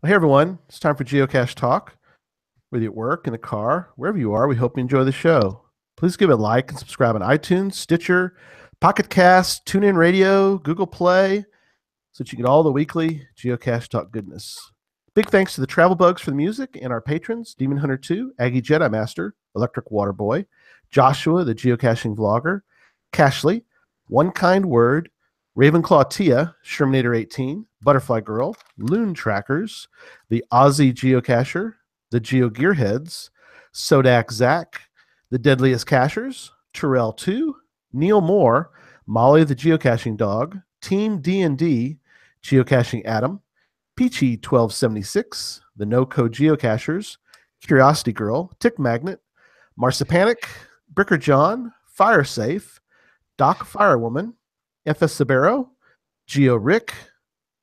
Hey everyone, it's time for Geocache Talk. Whether you're at work, in the car, wherever you are, we hope you enjoy the show. Please give it a like and subscribe on iTunes, Stitcher, Pocket Cast, TuneIn Radio, Google Play, so that you get all the weekly Geocache Talk goodness. Big thanks to the Travel Bugs for the music and our patrons, Demon Hunter 2, Aggie Jedi Master, Electric Water Boy, Joshua, the geocaching vlogger, Cashly, One Kind Word, Ravenclaw Tia, Shermanator 18, Butterfly Girl, Loon Trackers, the Aussie Geocacher, the Geo Gearheads, Sodak Zach, the Deadliest Cachers, Terrell 2, Neil Moore, Molly the Geocaching Dog, Team D&D, Geocaching Adam, Peachy 1276, the No Code Geocachers, Curiosity Girl, Tick Magnet, Marsipanic, Bricker John, Fire Safe, Doc Firewoman, FS Sabero, Geo Rick,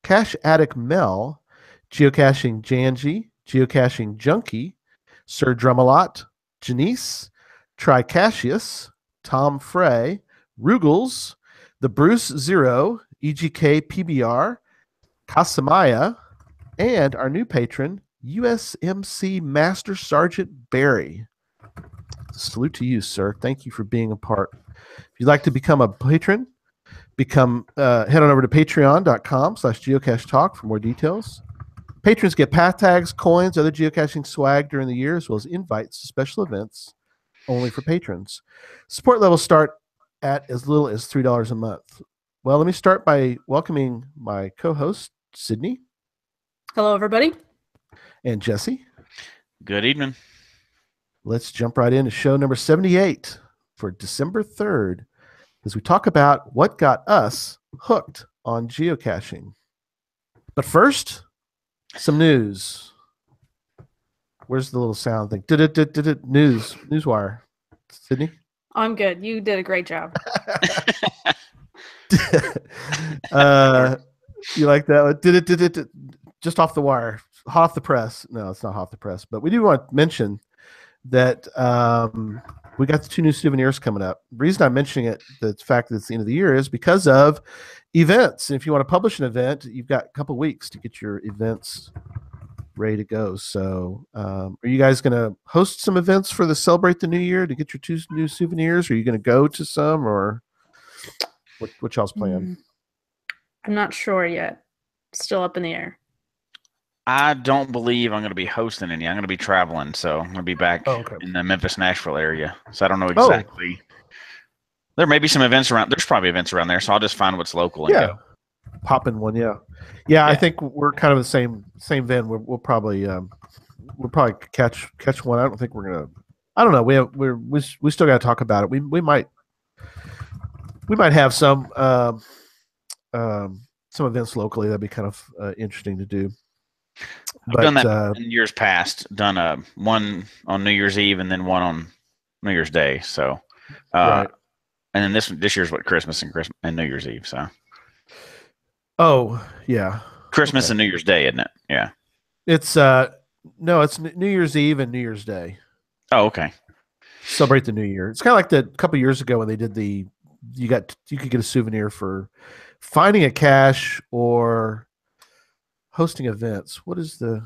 Cache Addict Mel, Geocaching Janji, Geocaching Junkie, Sir Drumalot, Janice, Tricasius, Tom Frey, Rugels, the Bruce Zero, EGK PBR, Kasamaya, and our new patron, USMC Master Sergeant Barry. Salute to you, sir. Thank you for being a part. If you'd like to become a patron, head on over to patreon.com/geocache talk for more details. Patrons get path tags, coins, other geocaching swag during the year, as well as invites to special events only for patrons. Support levels start at as little as $3 a month. Well, let me start by welcoming my co-host, Sydney. Hello, everybody. And Jesse. Good evening. Let's jump right into show number 78 for December 3rd, as we talk about what got us hooked on geocaching. But first, some news. Where's the little sound thing? Newswire. Sydney? I'm good. You did a great job. You like that one? Just off the wire. Hot off the press. No, it's not hot off the press. But we do want to mention that we got the 2 new souvenirs coming up. The reason I'm mentioning it, the fact that it's the end of the year, is because of events. And if you want to publish an event, you've got a couple weeks to get your events ready to go. So are you guys going to host some events for the Celebrate the New Year to get your 2 new souvenirs? Are you going to go to some, or what y'all's plan? I'm not sure yet. Still up in the air. I don't believe I'm going to be hosting any. I'm going to be traveling, so I'm going to be back in the Memphis, Nashville area. So I don't know exactly. There may be some events around. There's probably events around there, so I'll just find what's local and go. Pop in one, yeah. I think we're kind of the same vein. We'll probably catch one. I don't think we're gonna. I don't know. We still got to talk about it. We might have some events locally that'd be kind of interesting to do. I've done that in years past. Done one on New Year's Eve and then one on New Year's Day. So, right. And then this year's Christmas and New Year's Eve. So. Oh yeah. Christmas and New Year's Day, isn't it? Yeah. It's no, it's New Year's Eve and New Year's Day. Oh, okay. Celebrate the New Year. It's kind of like the couple years ago when they did you could get a souvenir for finding a cache or hosting events. Let's go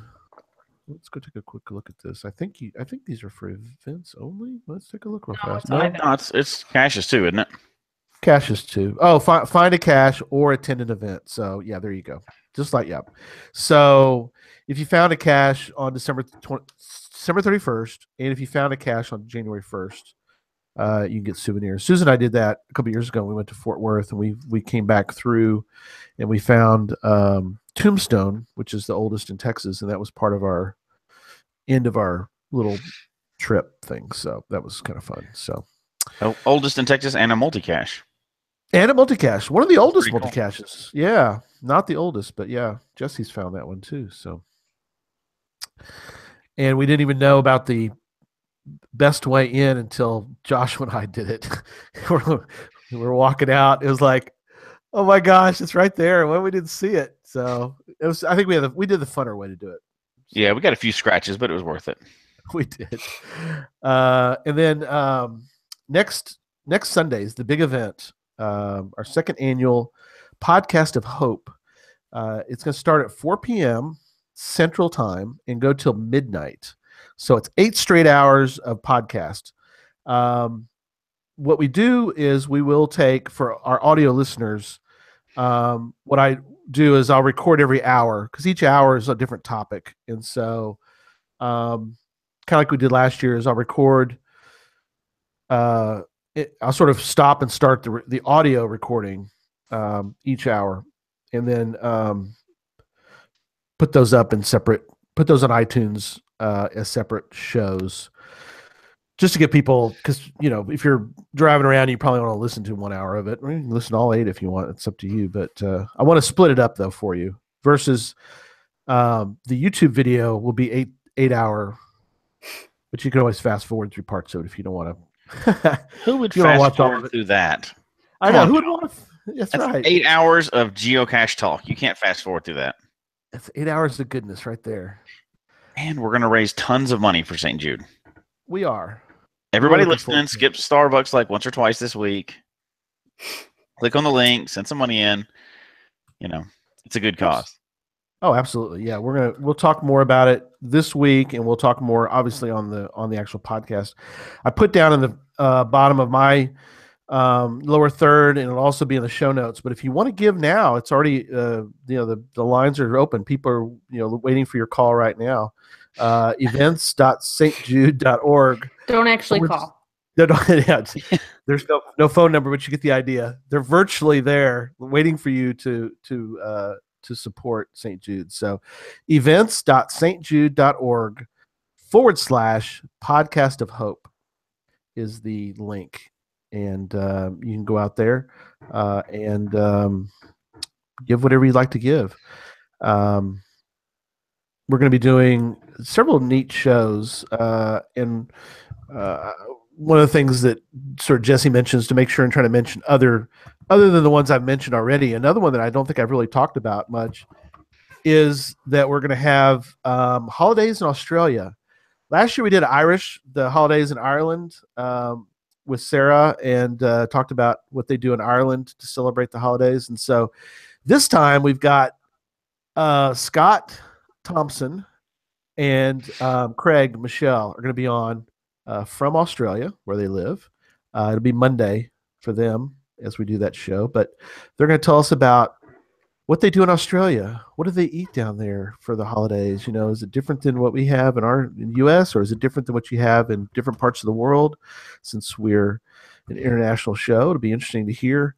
take a quick look at this. I think these are for events only. Let's take a look real fast. No, it's caches too, isn't it? Caches too. Oh, find a cache or attend an event. So yeah, there you go. Just like So if you found a cache on December 31st, and if you found a cache on January 1st, you can get souvenirs. Susan and I did that a couple years ago. We went to Fort Worth, and we came back through, and we found Tombstone, which is the oldest in Texas, and that was part of our end of our little trip thing. So that was kind of fun. So oldest in Texas and a multi-cache. And a multi-cache. One of the oldest multi-caches. Cool. Yeah. Not the oldest, but yeah. Jesse's found that one too. So, and we didn't even know about the best way in until Joshua and I did it. We're walking out. It was like, oh my gosh, it's right there. Well, we didn't see it. So it was, I think we did the funner way to do it. So, yeah. We got a few scratches, but it was worth it. We did. And then next Sunday is the big event. Our second annual Podcast of Hope. It's going to start at 4 p.m. Central Time and go till midnight. So it's 8 straight hours of podcast. What we do is we will take, for our audio listeners, what I do is I'll record every hour because each hour is a different topic. And so kind of like we did last year is I'll record, I'll sort of stop and start the audio recording each hour, and then put those on iTunes as separate shows, just to get people, because if you're driving around, you probably want to listen to 1 hour of it. Or you can listen to all 8 if you want. It's up to you. But I want to split it up though for you. Versus the YouTube video will be 8 hour, but you can always fast forward through parts of it if you don't want to. Who would fast forward through that? I know. Who would want to? That's right. 8 hours of geocache talk. You can't fast forward through that. That's 8 hours of goodness right there. And we're going to raise tons of money for St. Jude. We are. Everybody listening, skip Starbucks like once or twice this week. Click on the link, send some money in. It's a good cause. Oh, absolutely. Yeah, we'll talk more about it this week, and we'll talk more obviously on the actual podcast. I put down in the bottom of my lower third, and it'll also be in the show notes. But if you want to give now, it's already the lines are open. People are waiting for your call right now. Events.stjude.org. Don't actually call. There's no phone number, but you get the idea. They're virtually there, waiting for you to support St. Jude. So events.stjude.org/podcast of hope is the link. And you can go out there and give whatever you'd like to give. We're going to be doing several neat shows. And one of the things that sort of Jesse mentions to make sure and try to mention other than the ones I've mentioned already, another one that I don't think I've really talked about much is that we're going to have holidays in Australia. Last year we did the holidays in Ireland with Sarah, and talked about what they do in Ireland to celebrate the holidays. And so this time we've got Scott Thompson and Craig Michelle are going to be on from Australia, where they live. It'll be Monday for them as we do that show, but they're going to tell us about what they do in Australia. What do they eat down there for the holidays? Is it different than what we have in the U.S., or is it different than what you have in different parts of the world? Since we're an international show, it'll be interesting to hear.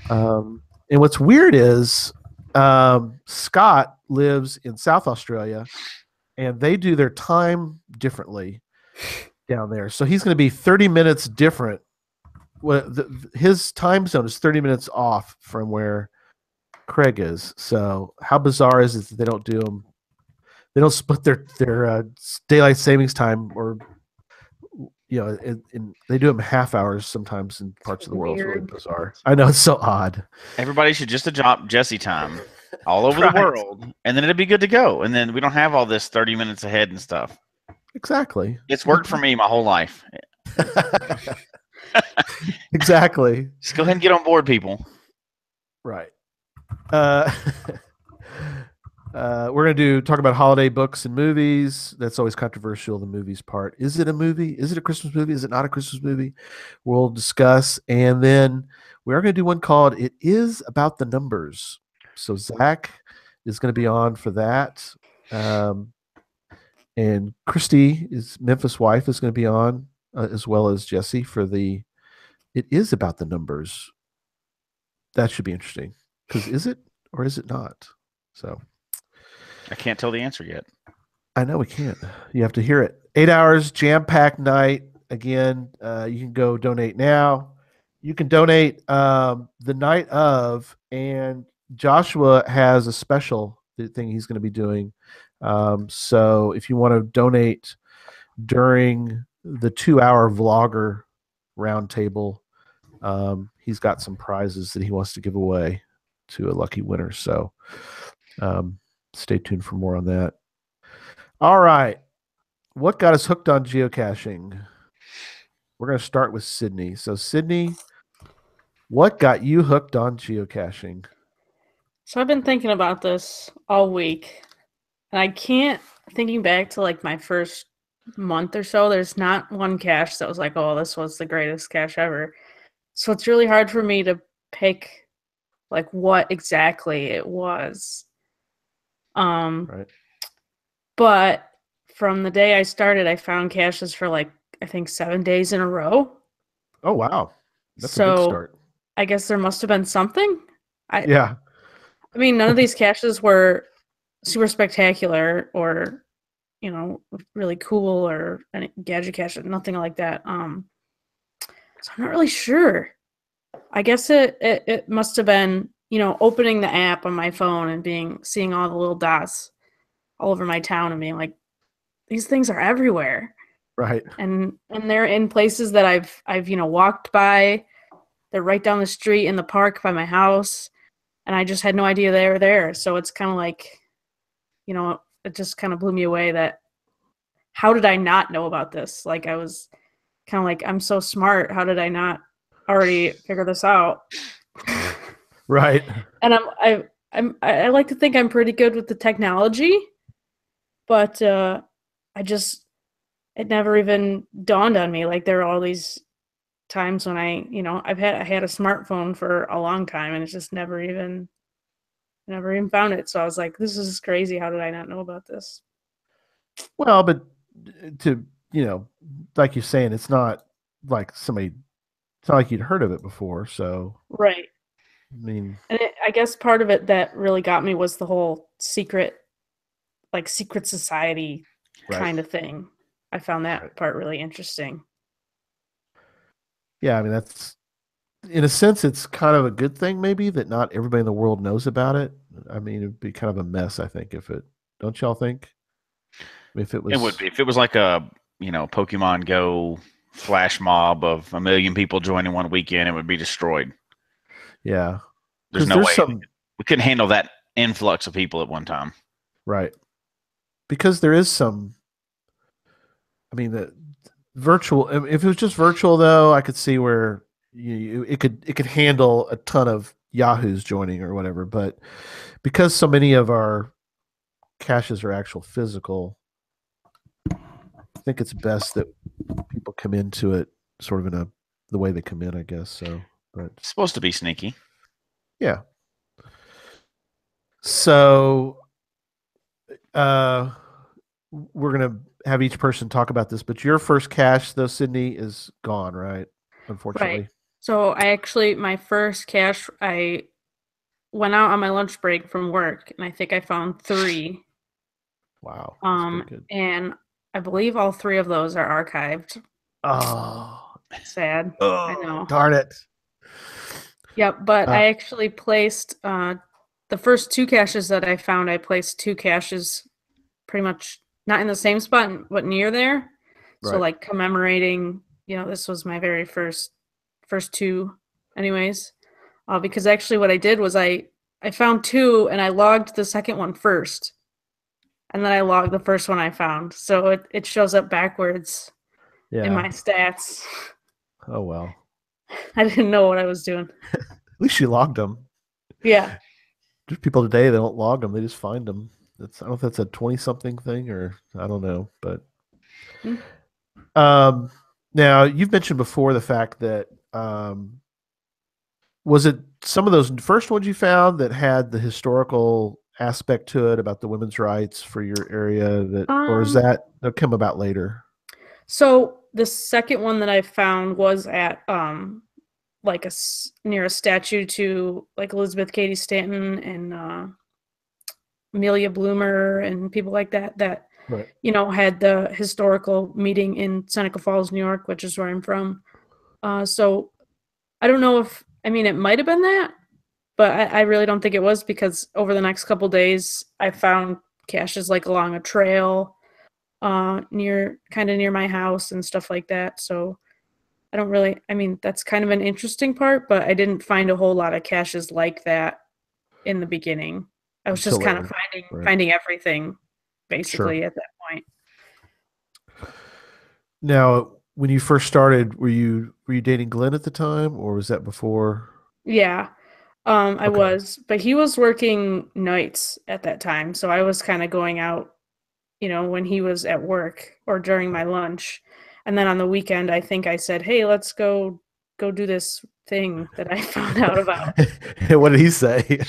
And what's weird is Scott lives in South Australia, and they do their time differently down there. So he's going to be 30 minutes different. His time zone is 30 minutes off from where Craig is. So how bizarre is it that they don't do them? They don't split their daylight savings time, or they do them half hours sometimes in parts of the world. It's really bizarre. I know, it's so odd. Everybody should just adopt Jesse time all over the world, and then it'd be good to go. And then we don't have all this 30 minutes ahead and stuff. Exactly. It's worked for me my whole life. Exactly. Just go ahead and get on board, people. Right. We're going to talk about holiday books and movies. That's always controversial, the movies part. Is it a movie? Is it a Christmas movie? Is it not a Christmas movie? We'll discuss. And then we are going to do one called It Is About the Numbers. So Zach is going to be on for that. And Christy, Memphis' wife, is going to be on, as well as Jesse, for the It Is About the Numbers. That should be interesting. Because is it or is it not? So I can't tell the answer yet. I know we can't. You have to hear it. 8 hours, jam-packed night. Again, you can go donate now. You can donate the night of, and Joshua has a special thing he's going to be doing. So if you want to donate during the 2-hour vlogger roundtable, he's got some prizes that he wants to give away to a lucky winner. So stay tuned for more on that. All right. What got us hooked on geocaching? We're going to start with Sydney. So Sydney, what got you hooked on geocaching? So I've been thinking about this all week. And I can't, thinking back to like my first month or so, there's not one cache that was like, oh, this was the greatest cache ever. So it's really hard for me to pick like what exactly it was. Right. But from the day I started, I found caches for like I think 7 days in a row. Oh wow, that's a big start. I guess there must have been something. Yeah. I mean, none of these caches were super spectacular or, you know, really cool or any gadget cache, nothing like that. So I'm not really sure. I guess it must have been, you know, opening the app on my phone and seeing all the little dots all over my town and being like, these things are everywhere. Right. And they're in places that I've, you know, walked by. They're right down the street in the park by my house. And I just had no idea they were there. So it's kind of like, you know, it just kind of blew me away that how did I not know about this? Like I was kind of like, I'm so smart. How did I not already figure this out? Right. And I like to think I'm pretty good with the technology, but it never even dawned on me. Like there are all these times when I had a smartphone for a long time and it's just never even found it. So I was like, this is crazy. How did I not know about this? Well, but to, you know, like you're saying, it's not like it's not like you'd heard of it before. So, right. I mean, and I guess part of it that really got me was the whole secret society kind of thing. I found that part really interesting. Yeah, I mean, that's, in a sense, it's kind of a good thing maybe that not everybody in the world knows about it. I mean, it'd be kind of a mess, I think, don't y'all think? If it was, it would be. If it was like a, you know, Pokemon Go flash mob of 1 million people joining one weekend, it would be destroyed. Yeah. There's no way. We couldn't handle that influx of people at one time. Right. Because there is some, I mean, the virtual, if it was just virtual though, I could see where it could handle a ton of Yahoos joining or whatever. But because so many of our caches are actual physical, I think it's best that people come into it sort of the way they come in, I guess. So, but it's supposed to be sneaky. Yeah. So, we're gonna have each person talk about this, but your first cache, though, Sydney, is gone, right? Unfortunately. Right. So my first cache, I went out on my lunch break from work, and I think I found 3. Wow. And I believe all 3 of those are archived. Oh, sad. Oh, I know. Darn it. Yep, but I actually placed the first 2 caches that I found. I placed 2 caches pretty much not in the same spot, but near there. So like commemorating, you know, this was my very first 2, anyways. Because actually, what I did was I found 2 and I logged the second one first, and then I logged the first one I found. So it shows up backwards in my stats. Oh well. I didn't know what I was doing. At least you logged them. Yeah. There's people today, they don't log them; they just find them. I don't know if that's a 20-something thing or I don't know, but now you've mentioned before the fact that was it some of those first ones you found that had the historical aspect to it about the women's rights for your area or is that come about later? So the second one that I found was at like near a statue to like Elizabeth Cady Stanton and Amelia Bloomer and people like that you know had the historical meeting in Seneca Falls, New York, which is where I'm from. So I don't know if it might have been that, but I really don't think it was, because over the next couple days I found caches like along a trail near my house and stuff like that. So I don't really, that's kind of an interesting part, but I didn't find a whole lot of caches like that in the beginning. I was just kind of finding everything basically at that point. Now, when you first started, were you dating Glenn at the time, or was that before? Yeah. I was, but he was working nights at that time, so I was kind of going out, when he was at work or during my lunch. And then on the weekend, I think I said, "Hey, let's go do this thing that I found out about." What did he say?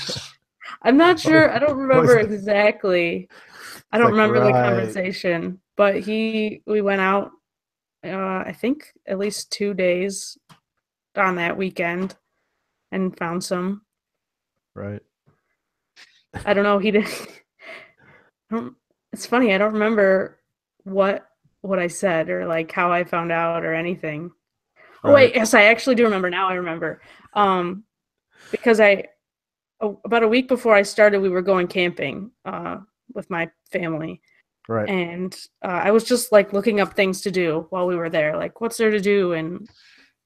I'm not sure. I don't remember exactly. I don't remember the conversation, but we went out, I think at least 2 days on that weekend and found some. Right. I don't know. He didn't. It's funny. I don't remember what I said or like how I found out or anything. Right. Oh wait, yes, I actually do remember. Now I remember. Because about a week before I started, we were going camping with my family. Right. And I was just like looking up things to do while we were there, like what's there to do in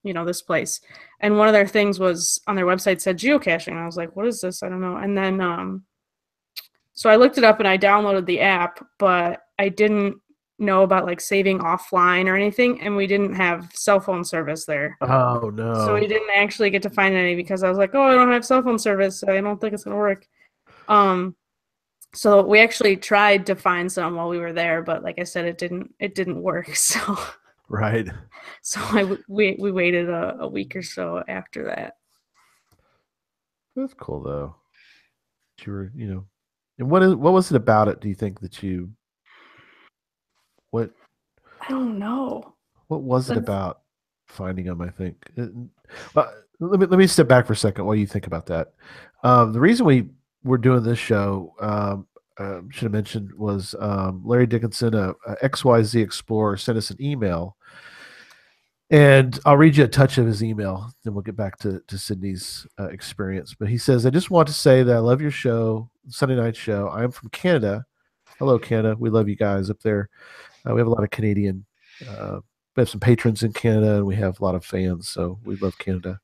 this place. And one of their things was on their website said geocaching. I was like, what is this? I don't know. And then so I looked it up and I downloaded the app, but I didn't know about like saving offline or anything, and we didn't have cell phone service there. Oh no. So we didn't actually get to find any because I was like, oh, I don't have cell phone service, so I don't think it's gonna work. So we actually tried to find some while we were there, but like I said, it didn't work. So right. So we waited a week or so after that. That's cool though. You were, and what was it about it? Do you think that you? What? I don't know. What was it about finding them? I think. Let me step back for a second while you think about that. The reason we were doing this show, should have mentioned, was Larry Dickinson, a XYZ Explorer, sent us an email, and I'll read you a touch of his email, then we'll get back to Sydney's experience. But he says, "I just want to say that I love your show, Sunday night show. I am from Canada. Hello, Canada. We love you guys up there. We have a lot of Canadian. We have some patrons in Canada, and we have a lot of fans, so we love Canada.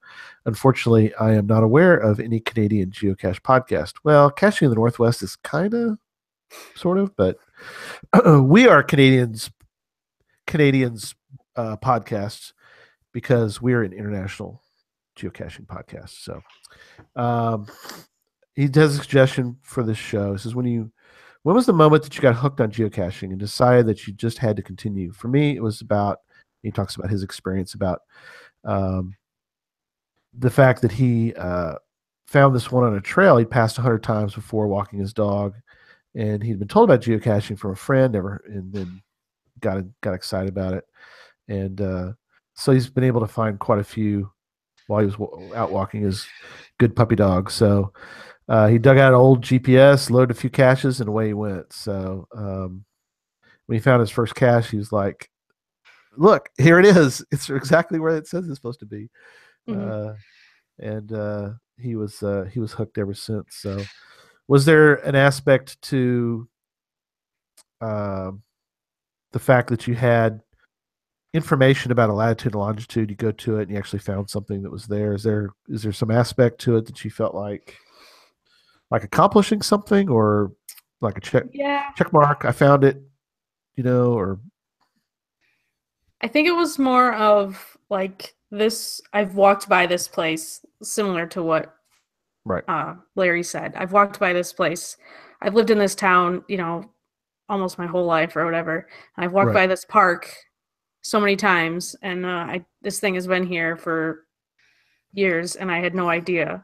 Unfortunately, I am not aware of any Canadian geocache podcast. Well, Caching in the Northwest is kind of, sort of, but we are Canadians podcasts because we're an international geocaching podcast. So he does a suggestion for this show. He says, when was the moment that you got hooked on geocaching and decided that you just had to continue? For me, it was about, he talks about his experience about the fact that he found this one on a trail he'd passed 100 times before walking his dog, and he'd been told about geocaching from a friend, and then got excited about it. And so he's been able to find quite a few while he was out walking his good puppy dog. So he dug out an old GPS, loaded a few caches, and away he went. So when he found his first cache, he was like, look, here it is. It's exactly where it says it's supposed to be. Mm-hmm. And he was hooked ever since. So was there an aspect to the fact that you had information about a latitude and longitude, you go to it and you actually found something that was there? Is there some aspect to it that you felt like accomplishing something, or like a check mark? I found it, or I think it was more of like this. I've walked by this place, similar to what Larry said. I've walked by this place. I've lived in this town, almost my whole life or whatever. And I've walked by this park so many times, and this thing has been here for years, and I had no idea.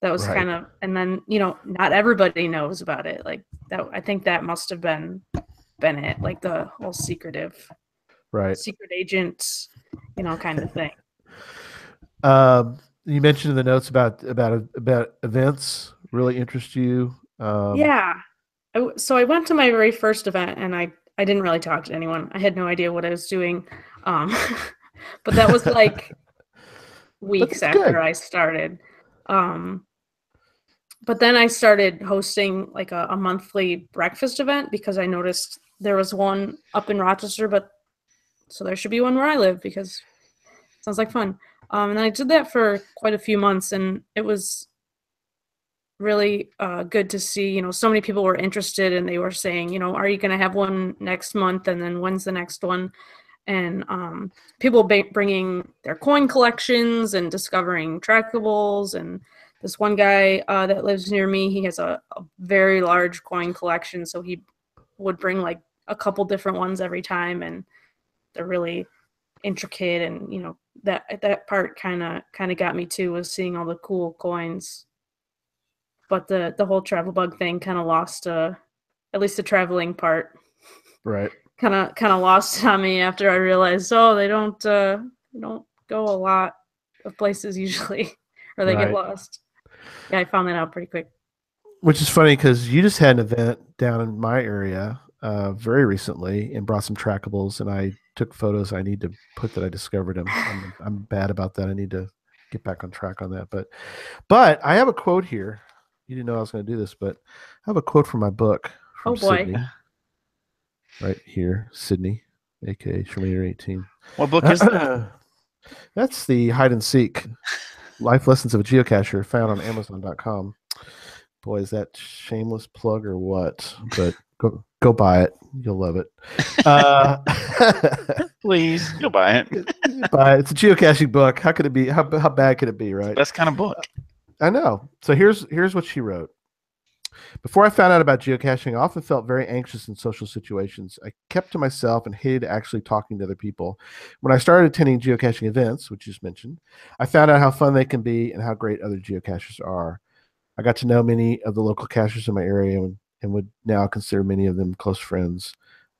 That was kind of, and then not everybody knows about it. Like that, I think that must have been it, like the whole secret agent, kind of thing. You mentioned in the notes about events really interest you. Yeah. So I went to my very first event, and I didn't really talk to anyone. I had no idea what I was doing. But that was like weeks after I started. But then I started hosting like a monthly breakfast event because I noticed there was one up in Rochester, so there should be one where I live because it sounds like fun. And I did that for quite a few months, and it was really good to see, so many people were interested, and they were saying, are you going to have one next month? And then when's the next one? And people bringing their coin collections and discovering trackables. And this one guy that lives near me, he has a very large coin collection, so he would bring like a couple different ones every time, and they're really intricate, and you know, that part kind of got me too, was seeing all the cool coins. But the whole travel bug thing kind of lost at least the traveling part. Right. Kind of lost on me after I realized, they don't go a lot of places usually, or they get lost. Yeah, I found that out pretty quick. Which is funny because you just had an event down in my area very recently and brought some trackables, and I took photos. I need to put that I discovered them. I'm bad about that. I need to get back on track on that. But I have a quote here. You didn't know I was going to do this, but I have a quote from my book from Sydney. Right here, Sydney, aka Shermander 18. What book is that? That's the Hide and Seek Life Lessons of a Geocacher, found on Amazon.com. Boy, is that shameless plug or what? But go buy it. You'll love it. Please, go buy it. Buy it. It's a geocaching book. How could it be? How bad could it be, right? Best kind of book. I know. So here's what she wrote. Before I found out about geocaching, I often felt very anxious in social situations. I kept to myself and hated actually talking to other people. When I started attending geocaching events, which you just mentioned, I found out how fun they can be and how great other geocachers are. I got to know many of the local cachers in my area and would now consider many of them close friends.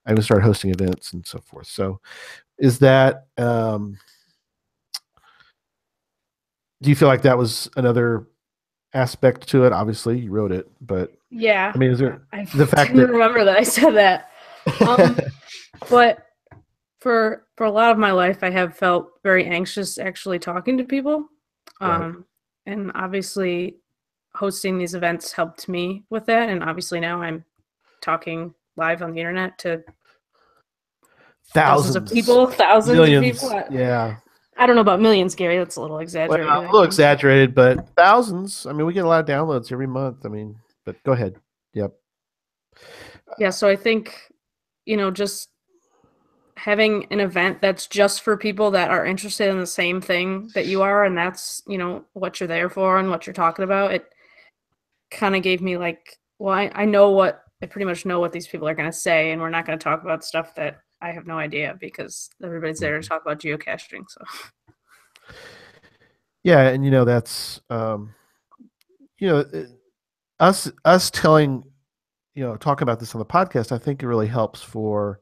I even started hosting events and so forth. So is that, do you feel like that was another aspect to it? Obviously you wrote it, but yeah, I mean, is there I the fact that remember that I said that, but for a lot of my life, I have felt very anxious actually talking to people. And obviously hosting these events helped me with that. And obviously now I'm talking live on the internet to thousands of people, millions of people. Yeah. I don't know about millions, Gary. That's a little exaggerated. Well, a little exaggerated, but thousands. I mean, we get a lot of downloads every month. I mean, but go ahead. Yep. Yeah. So I think, just having an event that's just for people that are interested in the same thing that you are, and that's, what you're there for and what you're talking about, it kind of gave me like, well, I pretty much know what these people are going to say, and we're not going to talk about stuff that I have no idea, because everybody's there to talk about geocaching. So, yeah, and that's us telling, talking about this on the podcast. I think it really helps for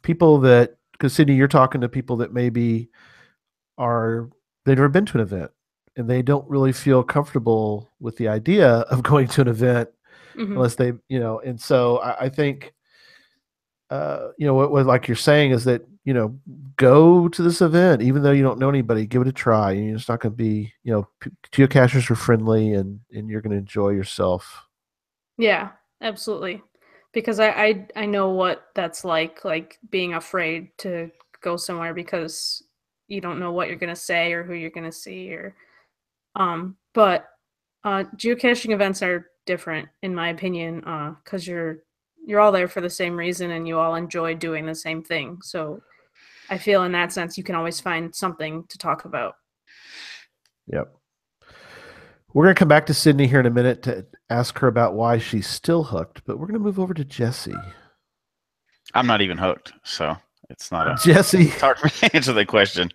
people because Sydney, you're talking to people that maybe they've never been to an event and they don't really feel comfortable with the idea of going to an event unless they, and so I think. What like you're saying is that, go to this event, even though you don't know anybody, give it a try. It's not going to be, geocachers are friendly and you're going to enjoy yourself. Yeah, absolutely. Because I know what that's like being afraid to go somewhere because you don't know what you're going to say or who you're going to see but geocaching events are different in my opinion, because you're all there for the same reason and you all enjoy doing the same thing. So I feel in that sense, you can always find something to talk about. Yep. We're going to come back to Sydney here in a minute to ask her about why she's still hooked, but we're going to move over to Jesse. I'm not even hooked, so it's not Jesse. It's hard for me to answer that question.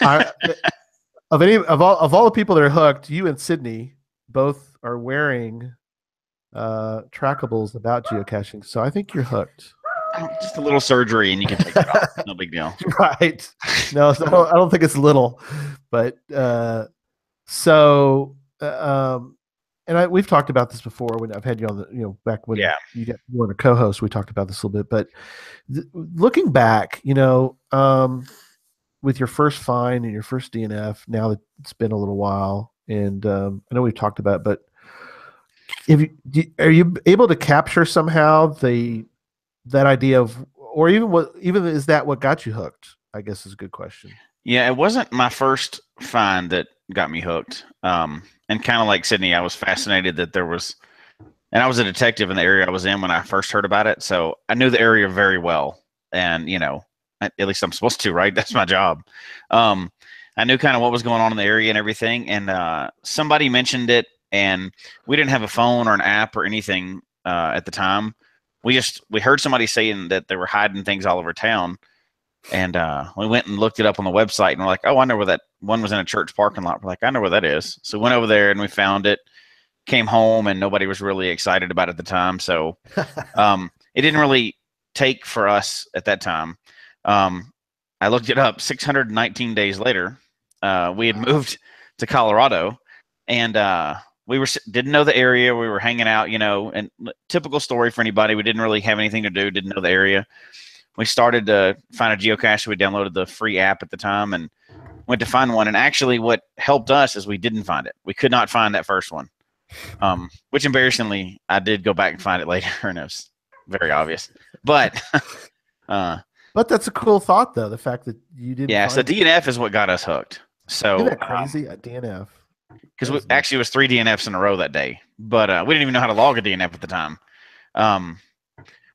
Of all the people that are hooked, you and Sydney both are wearing trackables about geocaching, so I think you're hooked. Just a little surgery and you can take it off. No big deal. Right. No, so I don't think it's little, but we've talked about this before when I've had you on the, back when you were a co-host, we talked about this a little bit, but looking back, with your first find and your first DNF, now that it's been a little while, and I know we've talked about it, but are you able to capture somehow that idea of, or even is that what got you hooked? I guess is a good question. Yeah, it wasn't my first find that got me hooked. And kind of like Sydney, I was fascinated that there was, and I was a detective in the area I was in when I first heard about it. So I knew the area very well. And, at least I'm supposed to, right? That's my job. I knew kind of what was going on in the area and everything. And somebody mentioned it, and we didn't have a phone or an app or anything at the time. We heard somebody saying that they were hiding things all over town. And we went and looked it up on the website, and we're like, oh, I know where that one was, in a church parking lot. We're like, I know where that is. So we went over there and we found it, came home, and nobody was really excited about it at the time. So it didn't really take for us at that time. I looked it up 619 days later. We had moved to Colorado, and we didn't know the area. We were hanging out, and typical story for anybody. We didn't really have anything to do, didn't know the area. We started to find a geocache. We downloaded the free app at the time and went to find one. And actually what helped us is we didn't find it. We could not find that first one, which embarrassingly, I did go back and find it later, and it was very obvious. But that's a cool thought, though, the fact that you didn't. Yeah, so DNF is what got us hooked. So isn't that crazy? A DNF. Because actually it was 3 DNFs in a row that day. But we didn't even know how to log a DNF at the time.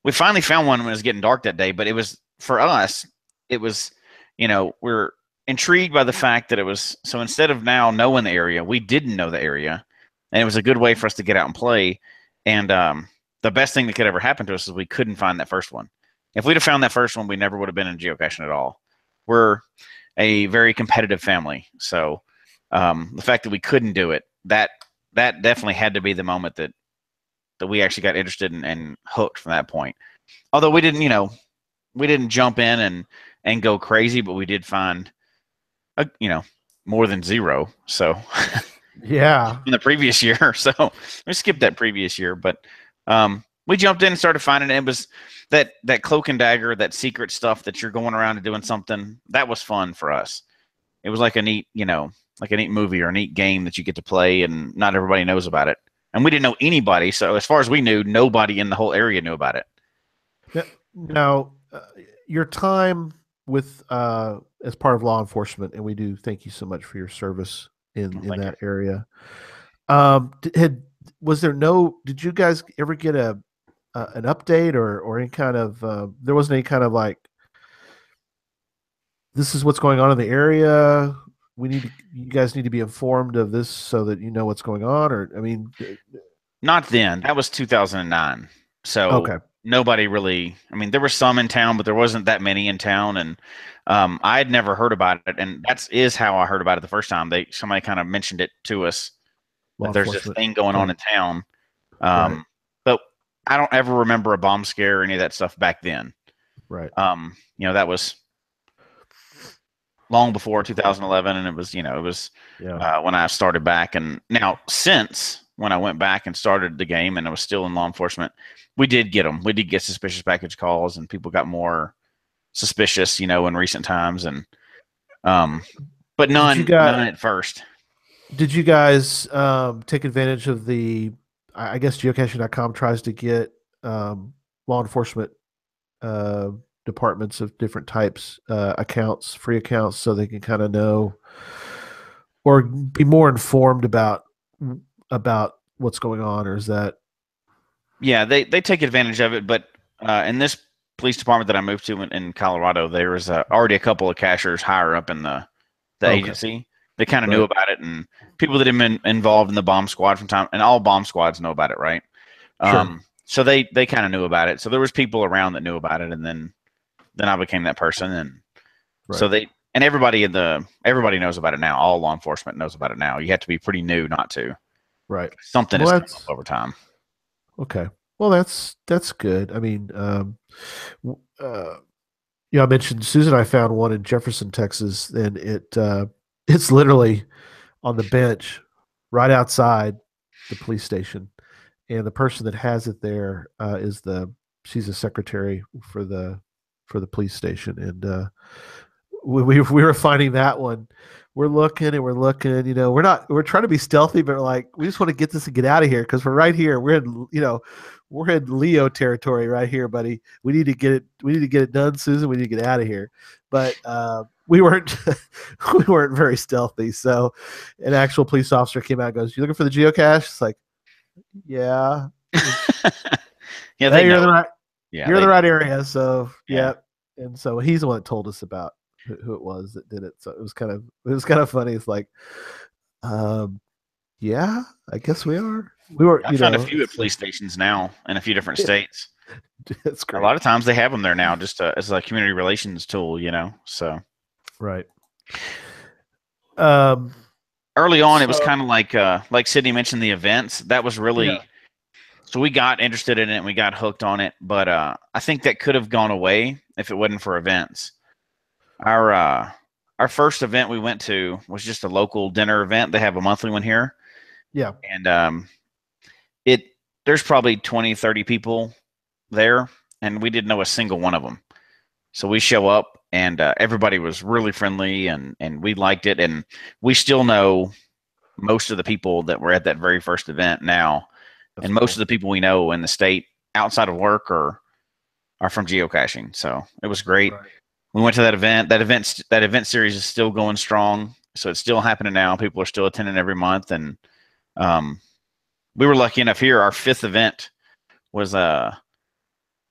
We finally found one when it was getting dark that day, but it was, for us, it was, we're intrigued by the fact that it was, so instead of now knowing the area, we didn't know the area, and it was a good way for us to get out and play. And the best thing that could ever happen to us is we couldn't find that first one. If we'd have found that first one, we never would have been in geocaching at all. We're a very competitive family, so the fact that we couldn't do it, that definitely had to be the moment that we actually got interested and hooked from that point. Although we didn't jump in and go crazy, but we did find more than 0. So yeah, in the previous year. So we skipped that previous year, but we jumped in and started finding it. It was that cloak and dagger, that secret stuff that you're going around and doing something. That was fun for us. It was like a neat, like a neat movie or a neat game that you get to play, and not everybody knows about it. And we didn't know anybody, so as far as we knew, nobody in the whole area knew about it. Now, your time with as part of law enforcement, and we do thank you so much for your service in that area. Did you guys ever get an update or any kind of there wasn't any kind of like, this is what's going on in the area, you guys need to be informed of this so that you know what's going on? Or, I mean, not then. That was 2009. So okay. Nobody really, I mean, there were some in town, but there wasn't that many in town. And I had never heard about it. And is how I heard about it the first time. Somebody kind of mentioned it to us, that there's this thing going on in town. Right. But I don't ever remember a bomb scare or any of that stuff back then. Right. That was long before 2011, and it was when I started back. And now, since when I went back and started the game and I was still in law enforcement, we did get them. We did get suspicious package calls, and people got more suspicious, in recent times. And but none at first. Did you guys take advantage of the? I guess geocaching.com tries to get law enforcement departments of different types accounts, free accounts, so they can kind of know or be more informed about what's going on. Or is that? Yeah, they take advantage of it, but in this police department that I moved to in Colorado, there was already a couple of cachers higher up in the agency. They kind of knew about it, and people that have been involved in the bomb squad from time, and all bomb squads know about it, right? Sure. So they kind of knew about it. So there was people around that knew about it, and then I became that person, and so everybody knows about it now. All law enforcement knows about it now. You have to be pretty new not to. Right. Something is coming up over time. Okay. Well, that's good. I mean, I mentioned Susan. I found one in Jefferson, Texas, and it's literally on the bench right outside the police station, and the person that has it there she's a secretary for the police station, and we were finding that one. We're looking, we're trying to be stealthy, but we just want to get this and get out of here, because we're right here. We're in Leo territory right here, buddy. We need to get it done, Susan. We need to get out of here. But we weren't very stealthy. So an actual police officer came out and goes, "You looking for the geocache?" It's like, yeah. Yeah, you're in the right area. So yeah. And so he's the one that told us about who it was that did it. So it was kind of funny. It's like, yeah, I guess we are. We were. I found a few at police stations now in a few different states. That's great. A lot of times they have them there now, just as a community relations tool, So right. Early on, it was kind of like Sydney mentioned, the events. That was really so we got interested in it and we got hooked on it. But I think that could have gone away if it wasn't for events. Our first event we went to was just a local dinner event. They have a monthly one here. Yeah. And there's probably 20, 30 people there, and we didn't know a single one of them. So we show up, and everybody was really friendly, and we liked it. And we still know most of the people that were at that very first event now. That's and cool. Most of the people we know in the state outside of work are from geocaching. So it was great. Right. We went to that event. That event series is still going strong. So it's still happening now. People are still attending every month. And we were lucky enough here. Our fifth event was a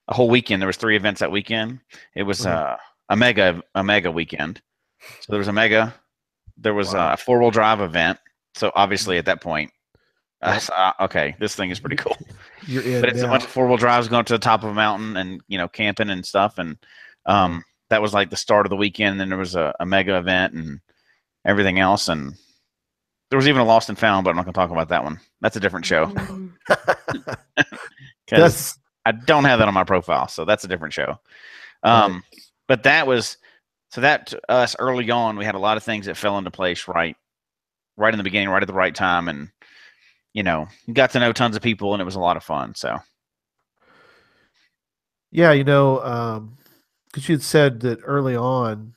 whole weekend. There was 3 events that weekend. It was a mega weekend. So there was a mega. There was a 4-wheel drive event. So obviously at that point, okay, this thing is pretty cool. You're in, but it's a bunch of 4-wheel drives going to the top of a mountain and camping and stuff. And that was like the start of the weekend. And then there was a mega event and everything else. And there was even a Lost and Found, but I'm not going to talk about that one. That's a different show. Because I don't have that on my profile, so that's a different show. But that was so that to us early on, we had a lot of things that fell into place right in the beginning, right at the right time, and got to know tons of people, and it was a lot of fun. So, yeah, because you had said that early on.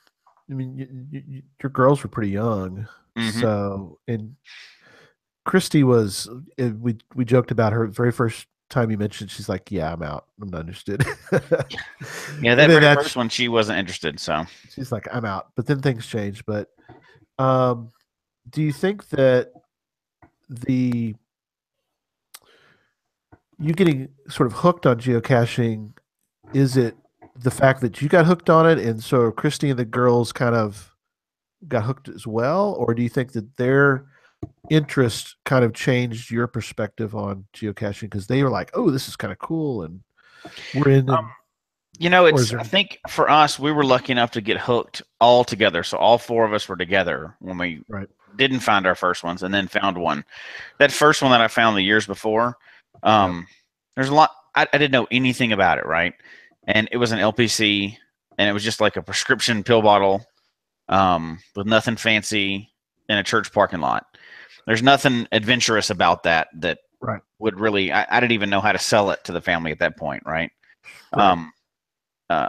I mean, your girls were pretty young, so and Christy was. We joked about her very first time you mentioned. She's like, "Yeah, I'm out. I'm not interested." Yeah, that very first one, she wasn't interested. So she's like, "I'm out." But then things changed. But do you think that you getting sort of hooked on geocaching, is it the fact that you got hooked on it and so Christy and the girls kind of got hooked as well? Or do you think that their interest kind of changed your perspective on geocaching because they were like, oh, this is kind of cool and we're in? I think for us, we were lucky enough to get hooked all together. So all 4 of us were together when we didn't find our first ones and then found one. That first one that I found the years before, there's a lot. I didn't know anything about it, right? And it was an LPC, and it was just like a prescription pill bottle with nothing fancy in a church parking lot. There's nothing adventurous about that would really – I didn't even know how to sell it to the family at that point, right?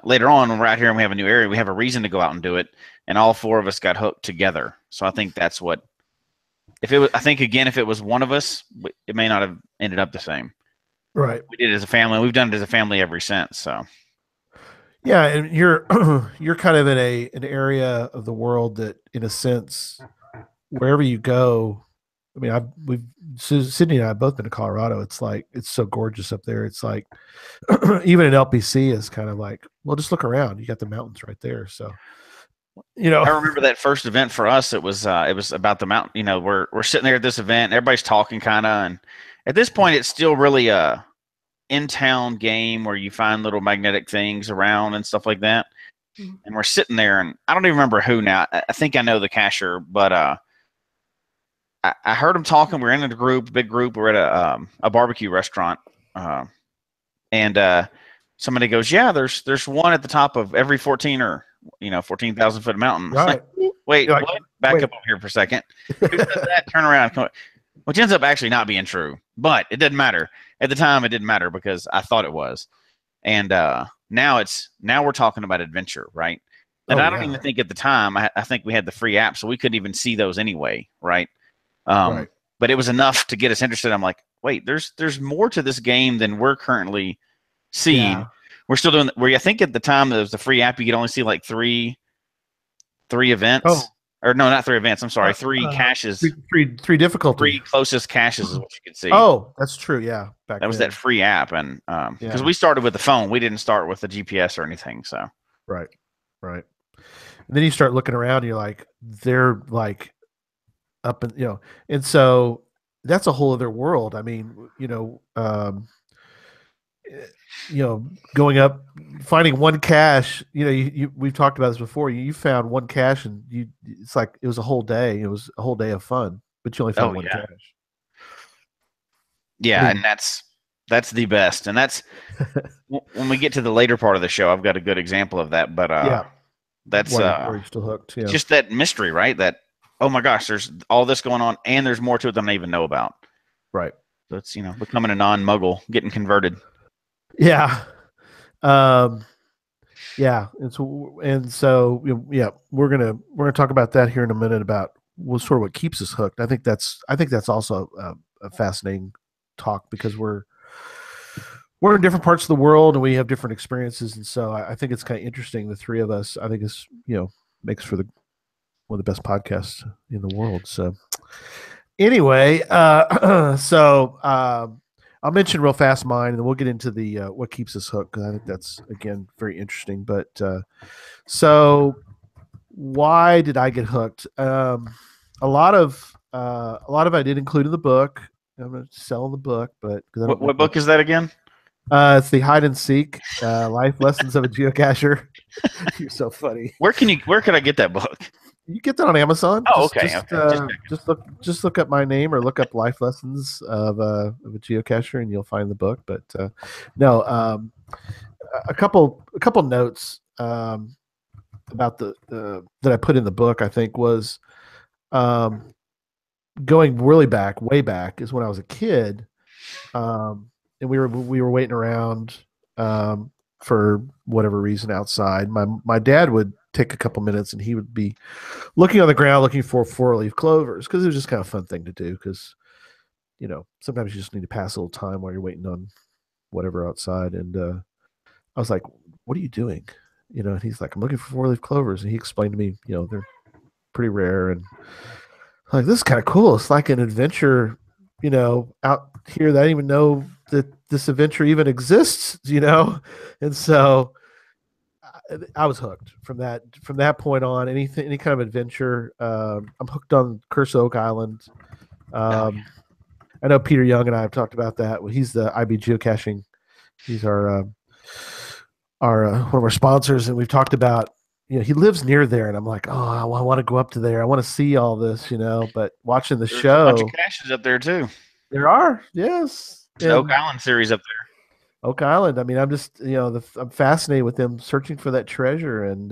Later on, when we're out here and we have a new area, we have a reason to go out and do it, and all 4 of us got hooked together. So I think that's what – if it was one of us, it may not have ended up the same. Right. We did it as a family. We've done it as a family ever since. So, yeah, and you're kind of in an area of the world that, in a sense, wherever you go. I mean, Sydney and I have both been to Colorado. It's like it's so gorgeous up there. It's like even an LPC is kind of like, well, just look around. You got the mountains right there. So, I remember that first event for us. It was about the mountain. We're sitting there at this event. Everybody's talking kind of, and at this point, it's still really a in-town game where you find little magnetic things around and stuff like that. Mm-hmm. And we're sitting there, and I don't even remember who now. I think I know the cashier, but I heard him talking. We're in a group, big group. We're at a barbecue restaurant, and somebody goes, "Yeah, there's one at the top of every 14,000 foot mountain." Right. Wait, what? Back up over here for a second. Who says that? Turn around. Come on. Which ends up actually not being true, but it didn't matter. At the time, it didn't matter because I thought it was. And now we're talking about adventure, right? And I don't even think at the time, I think we had the free app, so we couldn't even see those anyway, right? But it was enough to get us interested. I'm like, wait, there's more to this game than we're currently seeing. Yeah. We're still doing where I think at the time there was the free app, you could only see like three events. Oh. Or no, not 3 events. I'm sorry, 3 caches. Three difficulty. 3 closest caches is what you could see. Oh, that's true. Yeah, that was that free app, and because we started with the phone, we didn't start with the GPS or anything. So right. And then you start looking around, and you're like, they're like up and and so that's a whole other world. I mean, going up, finding one cache. We've talked about this before. You found one cache, and it's like it was a whole day. It was a whole day of fun, but you only found one cache. Yeah, and that's the best, and that's when we get to the later part of the show. I've got a good example of that, but that's where you're still hooked. Yeah. Just that mystery, right? That oh my gosh, there's all this going on, and there's more to it than I even know about. Right. So it's becoming a non-muggle, getting converted. Yeah. Yeah. And so we're gonna talk about that here in a minute about what keeps us hooked. I think that's also a fascinating talk because we're in different parts of the world and we have different experiences, and so I think it's kind of interesting. The three of us, I think, is makes for one of the best podcasts in the world. So anyway, I'll mention real fast mine, and then we'll get into the what keeps us hooked, because I think that's, again, very interesting. But so why did I get hooked? A lot of it I did include in the book. I'm going to sell the book, but what book is that again? It's the Hide and Seek Life Lessons of a Geocacher. You're so funny. Where can I get that book? You get that on Amazon. Oh, okay. Just look up my name or look up Life Lessons of a Geocacher, and you'll find the book. But no, a couple notes about the that I put in the book. I think was going really way back is when I was a kid, and we were waiting around for whatever reason outside. My dad would take a couple minutes and he would be looking on the ground looking for 4-leaf clovers, because it was just kind of a fun thing to do, because sometimes you just need to pass a little time while you're waiting on whatever outside. And I was like, what are you doing? And he's like, I'm looking for 4-leaf clovers. And he explained to me, they're pretty rare. And I'm like, this is kind of cool. It's like an adventure, out here that I didn't even know that this adventure even exists, And so I was hooked from that point on. Any kind of adventure. I'm hooked on Curse of Oak Island. I know Peter Young and I have talked about that. He's the IB Geocaching. He's our one of our sponsors, and we've talked about. He lives near there, and I'm like, oh, I want to go up to there. I want to see all this, But watching the show, a bunch of caches up there too. There are, yes. The Oak Island series up there. Oak Island. I mean, I'm just, I'm fascinated with them searching for that treasure, and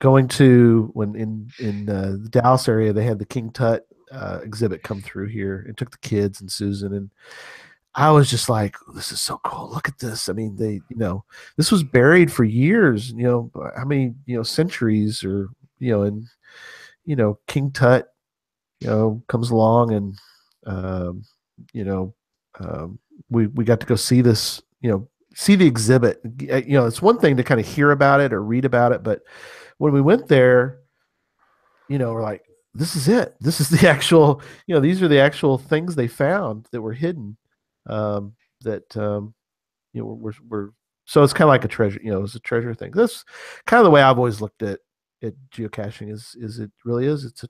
going to when in the Dallas area, they had the King Tut exhibit come through here, and took the kids and Susan, and I was just like, this is so cool. Look at this. I mean, this was buried for years, how many, centuries, or, and, King Tut, comes along, and, we got to go see this, see the exhibit. It's one thing to kind of hear about it or read about it, but when we went there, we're like, this is it. This is the actual, these are the actual things they found that were hidden. We're so it's kind of like a treasure, it's a treasure thing. That's kind of the way I've always looked at geocaching. Is it really is? It's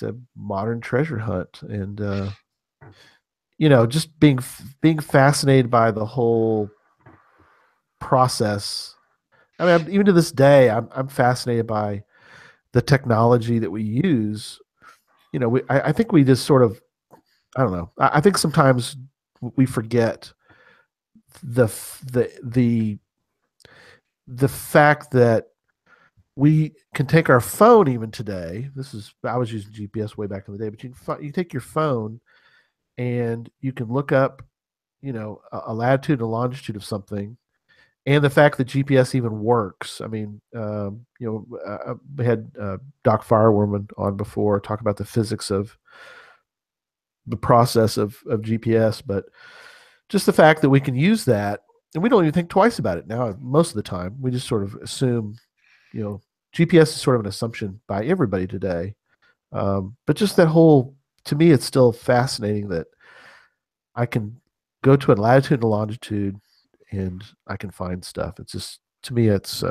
a modern treasure hunt, and just being fascinated by the whole process. I mean, even to this day, I'm fascinated by the technology that we use. I think we just sort of, I don't know. I think sometimes we forget the fact that we can take our phone even today. I was using GPS way back in the day, but you take your phone and you can look up, a latitude and longitude of something, and the fact that GPS even works. I mean, we had Doc Fireworman on before, talk about the physics of the process of GPS, but just the fact that we can use that, and we don't even think twice about it now. Most of the time, we just sort of assume, GPS is sort of an assumption by everybody today. But just that whole, to me, it's still fascinating that I can go to a latitude and a longitude and I can find stuff. It's just, to me, it's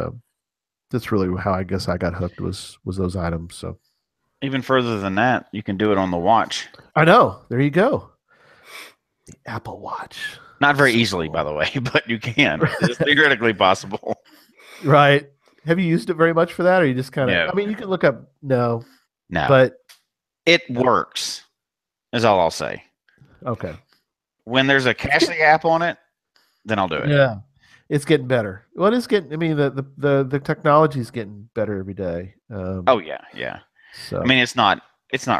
that's really how I guess I got hooked was those items. So even further than that, you can do it on the watch. I know. There you go. The Apple Watch. Not very easily, by the way, but you can. It's theoretically possible. Right. Have you used it very much for that, or you just kind of? No. I mean, you can look up. No, but it works. Is all I'll say. Okay. When there's a Cashly app on it, then I'll do it. Yeah, it's getting better. Well, it's getting. I mean, the technology is getting better every day. Oh yeah. So I mean, it's not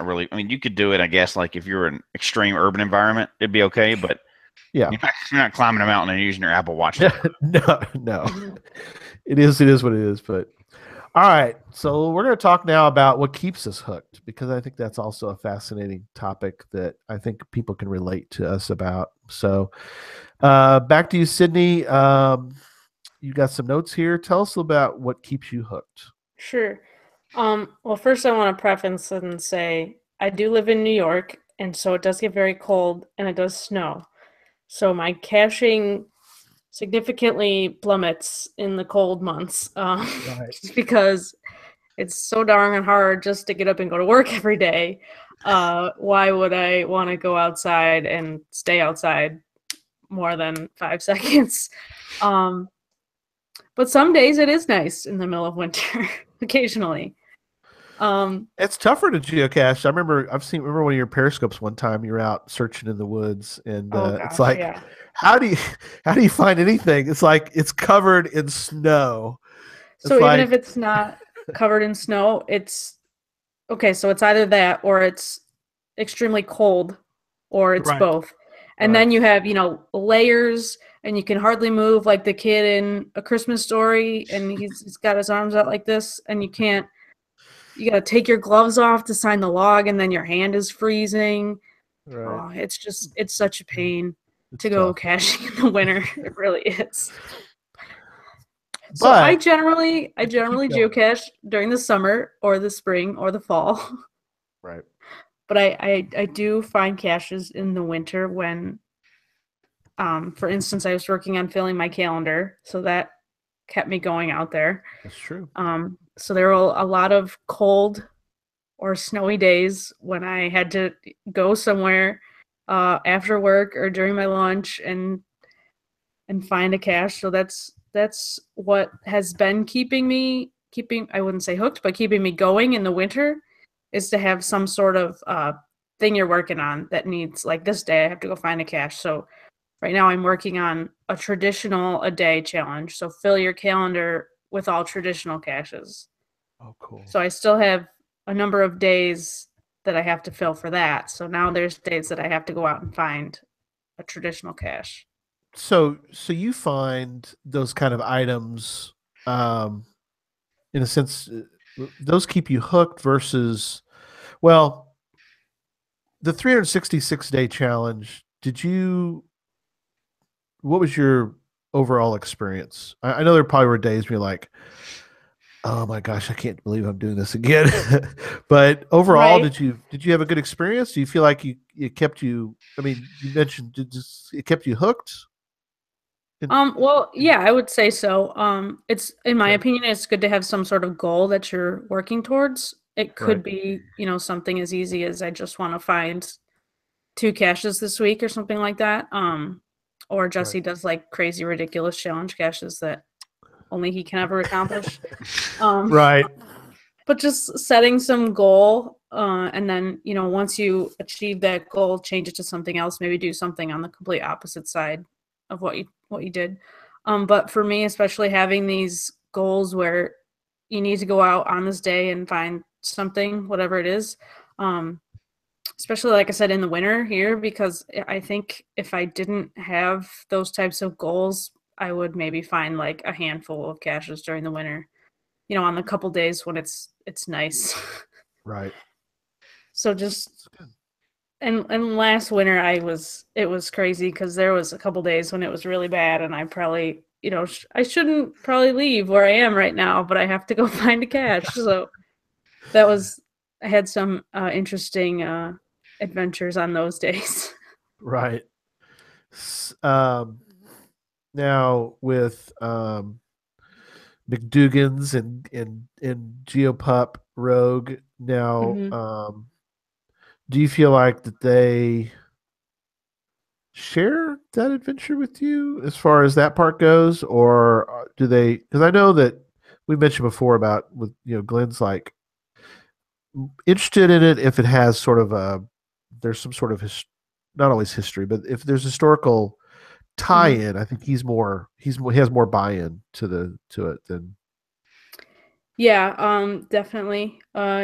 really. I mean, you could do it, I guess, like if you're in an extreme urban environment, it'd be okay. But yeah, you're not climbing a mountain and using your Apple Watch. No. It is what it is. But all right, so we're going to talk now about what keeps us hooked, because I think that's also a fascinating topic that I think people can relate to us about. So back to you, Sydney. You got some notes here. Tell us about what keeps you hooked. Sure. Well, first I want to preface and say I do live in New York, and so it does get very cold and it does snow. So my caching significantly plummets in the cold months, just because it's so darn hard just to get up and go to work every day. Why would I want to go outside and stay outside more than 5 seconds? But some days it is nice in the middle of winter, occasionally. It's tougher to geocache. I remember one of your periscopes one time. You were out searching in the woods, and it's like, how do you find anything? It's like it's covered in snow. So even if it's not covered in snow, it's okay. So it's either that, or it's extremely cold, or it's both. And then you have, layers, and you can hardly move, like the kid in A Christmas Story, and he's got his arms out like this, and you got to take your gloves off to sign the log, and then your hand is freezing. Oh, it's such a pain to go caching in the winter. It really is. So I generally geocache during the summer or the spring or the fall. Right. But I do find caches in the winter when, for instance, I was working on filling my calendar, so that kept me going out there. That's true. So there were a lot of cold or snowy days when I had to go somewhere after work or during my lunch and find a cache. So that's what has been keeping I wouldn't say hooked, but keeping me going in the winter, is to have some sort of thing you're working on that needs, like this day I have to go find a cache. So right now I'm working on a traditional a day challenge. So fill your calendar with all traditional caches. Oh, cool. So I still have a number of days that I have to fill for that. So now there's days that I have to go out and find a traditional cache. So you find those kind of items, in a sense, those keep you hooked versus, well, the 366-day challenge. What was your overall experience? I know there probably were days where you're like, oh my gosh, I can't believe I'm doing this again. But overall, did you have a good experience? Do you feel like it kept you? I mean, you mentioned it kept you hooked. Well, yeah, I would say so. It's, in my opinion, it's good to have some sort of goal that you're working towards. It could be, something as easy as I just want to find 2 caches this week or something like that. Or Jesse does like crazy, ridiculous challenge caches that only he can ever accomplish. But just setting some goal, and then, once you achieve that goal, change it to something else, maybe do something on the complete opposite side of what you did. But for me, especially having these goals where you need to go out on this day and find something, whatever it is, especially, like I said, in the winter here, because I think if I didn't have those types of goals, I would maybe find like a handful of caches during the winter, on the couple days when it's nice. Right. So just, and last winter it was crazy because there was a couple days when it was really bad, and I probably, I shouldn't probably leave where I am right now, but I have to go find a cache. So I had some interesting adventures on those days. Right. Now with McDougan's and GeoPup Rogue now. Mm-hmm. Do you feel like that they share that adventure with you as far as that part goes, or do they? Because I know that we mentioned before about with Glenn's like interested in it if it has sort of there's some sort of not always history, but if there's historical tie-in, I think he has more buy-in to it than. Yeah, definitely.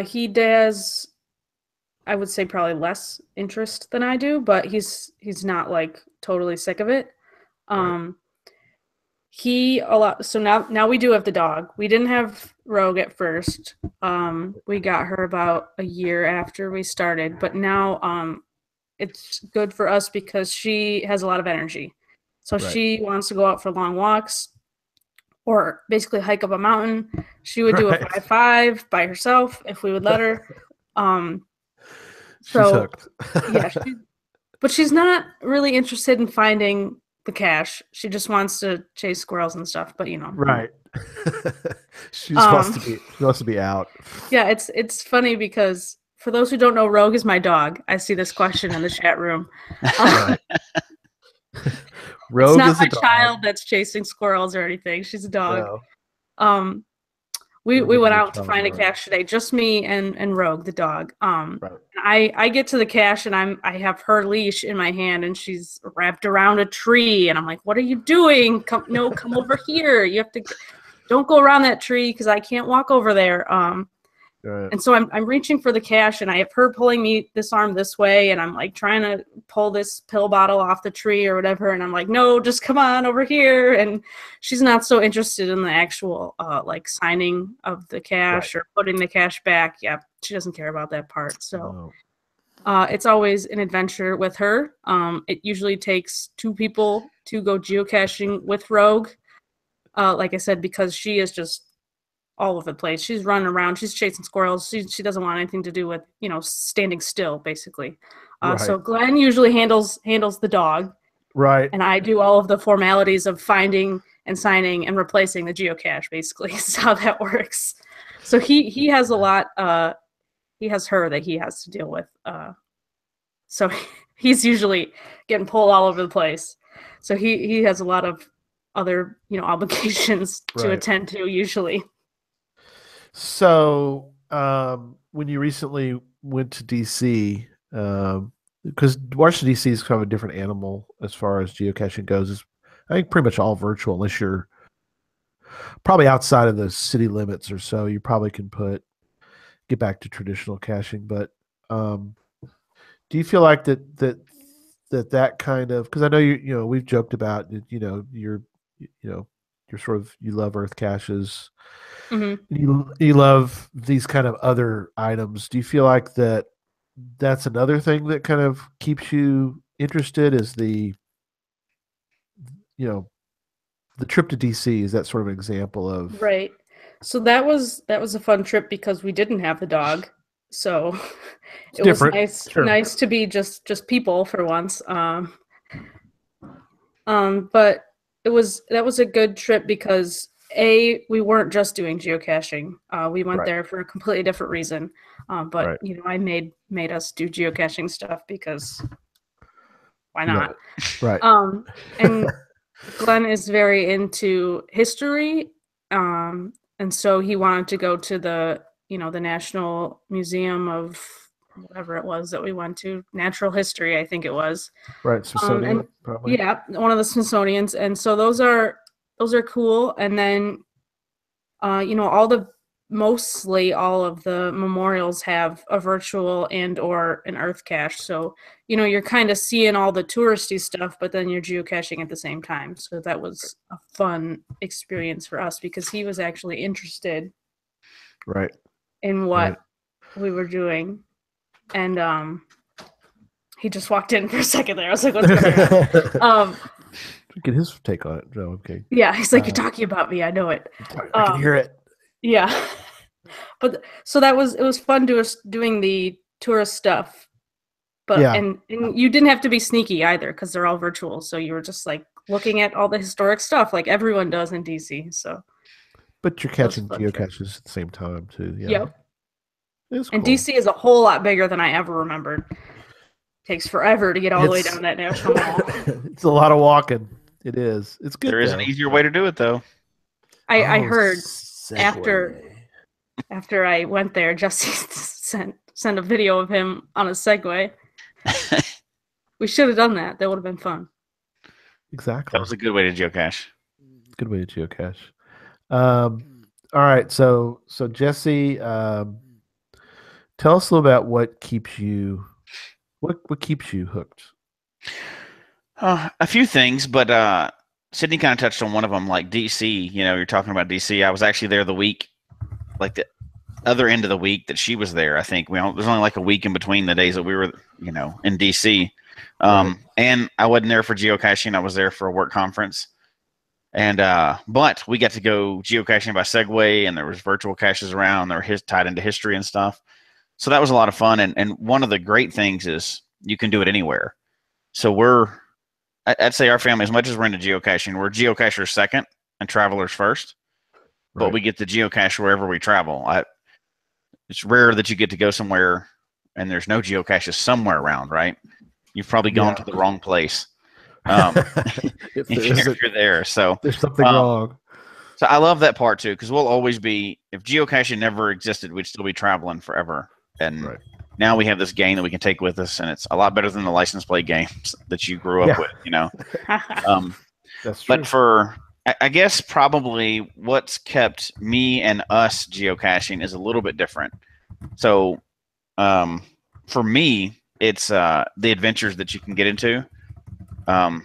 He does, I would say, probably less interest than I do, but he's not like totally sick of it. Right. So now we do have the dog. We didn't have Rogue at first. We got her about a year after we started, but now it's good for us because she has a lot of energy. So she wants to go out for long walks or basically hike up a mountain. She would do a 5-5 by herself if we would let her. She's hooked. Yeah, but she's not really interested in finding the cache. She just wants to chase squirrels and stuff, but Right. She wants to be out. Yeah, it's funny because for those who don't know, Rogue is my dog. I see this question in the chat room. Rogue it's not my child that's chasing squirrels or anything. She's a dog. No. We went out to find a cache today, just me and Rogue, the dog. I get to the cache and I have her leash in my hand and she's wrapped around a tree and I'm like, "What are you doing? Come over here. You have to don't go around that tree because I can't walk over there." And so I'm reaching for the cache and I have her pulling this arm this way and I'm like trying to pull this pill bottle off the tree or whatever and I'm like, "No, just come on over here." And she's not so interested in the actual like signing of the cache or putting the cache back. Yeah, she doesn't care about that part. So it's always an adventure with her. It usually takes 2 people to go geocaching with Rogue. Like I said, because she is just all over the place. She's running around. She's chasing squirrels. She doesn't want anything to do with, standing still, basically. So Glenn usually handles the dog. Right. And I do all of the formalities of finding and signing and replacing the geocache, basically. Is how that works. So he has a lot. He has her that he has to deal with. So he's usually getting pulled all over the place. So he has a lot of other, obligations to attend to usually. So, when you recently went to DC, because Washington DC is kind of a different animal as far as geocaching goes. It's, I think, pretty much all virtual, unless you're probably outside of the city limits or so. You probably can get back to traditional caching. But do you feel like that kind of, because I know we've joked about you're sort of, you love earth caches. Mm-hmm. You love these kind of other items. Do you feel like that's another thing that kind of keeps you interested? Is the trip to DC? Is that sort of an example of? Right. So that was a fun trip because we didn't have the dog. So it was nice to be just people for once. But that was a good trip because we weren't just doing geocaching. We went there for a completely different reason. But I made us do geocaching stuff because why not? Right. And Glenn is very into history. And so he wanted to go to the National Museum of whatever it was that we went to, Natural History, I think it was. Right, Smithsonian, probably. Yeah, one of the Smithsonians. And so those are cool. And then, mostly all of the memorials have a virtual and or an earth cache. So, you're kind of seeing all the touristy stuff, but then you're geocaching at the same time. So that was a fun experience for us because he was actually interested in what we were doing. And he just walked in for a second there. I was like, what's going on? Get his take on it. No, okay. Yeah, he's like, you're talking about me. I know it. I can hear it. Yeah. But so it was fun doing the tourist stuff. But and you didn't have to be sneaky either because they're all virtual. So you were just like looking at all the historic stuff like everyone does in DC. So But you're catching geocaches at the same time too. Yeah. Yep. It's and cool. DC is a whole lot bigger than I ever remembered. Takes forever to get all the way down that national mall. It's a lot of walking. It is. It's good. There is an easier way to do it, though. I heard after I went there, Jesse sent a video of him on a Segway. We should have done that. That would have been fun. Exactly. That was a good way to geocache. Good way to geocache. All right. So Jesse, tell us a little about what keeps you hooked. A few things, but Sydney kind of touched on one of them, like DC. You know, you're talking about DC. I was actually there the week, like the other end of the week that she was there. I think there's only like a week in between the days that we were, in DC. Right. And I wasn't there for geocaching. I was there for a work conference. And but we got to go geocaching by Segway, and there was virtual caches around. They were tied into history and stuff. So that was a lot of fun. And one of the great things is you can do it anywhere. So I'd say our family, as much as we're into geocaching, we're geocachers second and travelers first. Right. But we get to geocache wherever we travel. It's rare that you get to go somewhere and there's no geocaches somewhere around, right? You've probably gone to the wrong place. If you're there. So there's something wrong. So I love that part too, because we'll always be, if geocaching never existed, we'd still be traveling forever. And now we have this game that we can take with us, and it's a lot better than the license plate games that you grew up with, That's true. But I guess probably what's kept me and us geocaching is a little bit different. So for me, it's the adventures that you can get into. In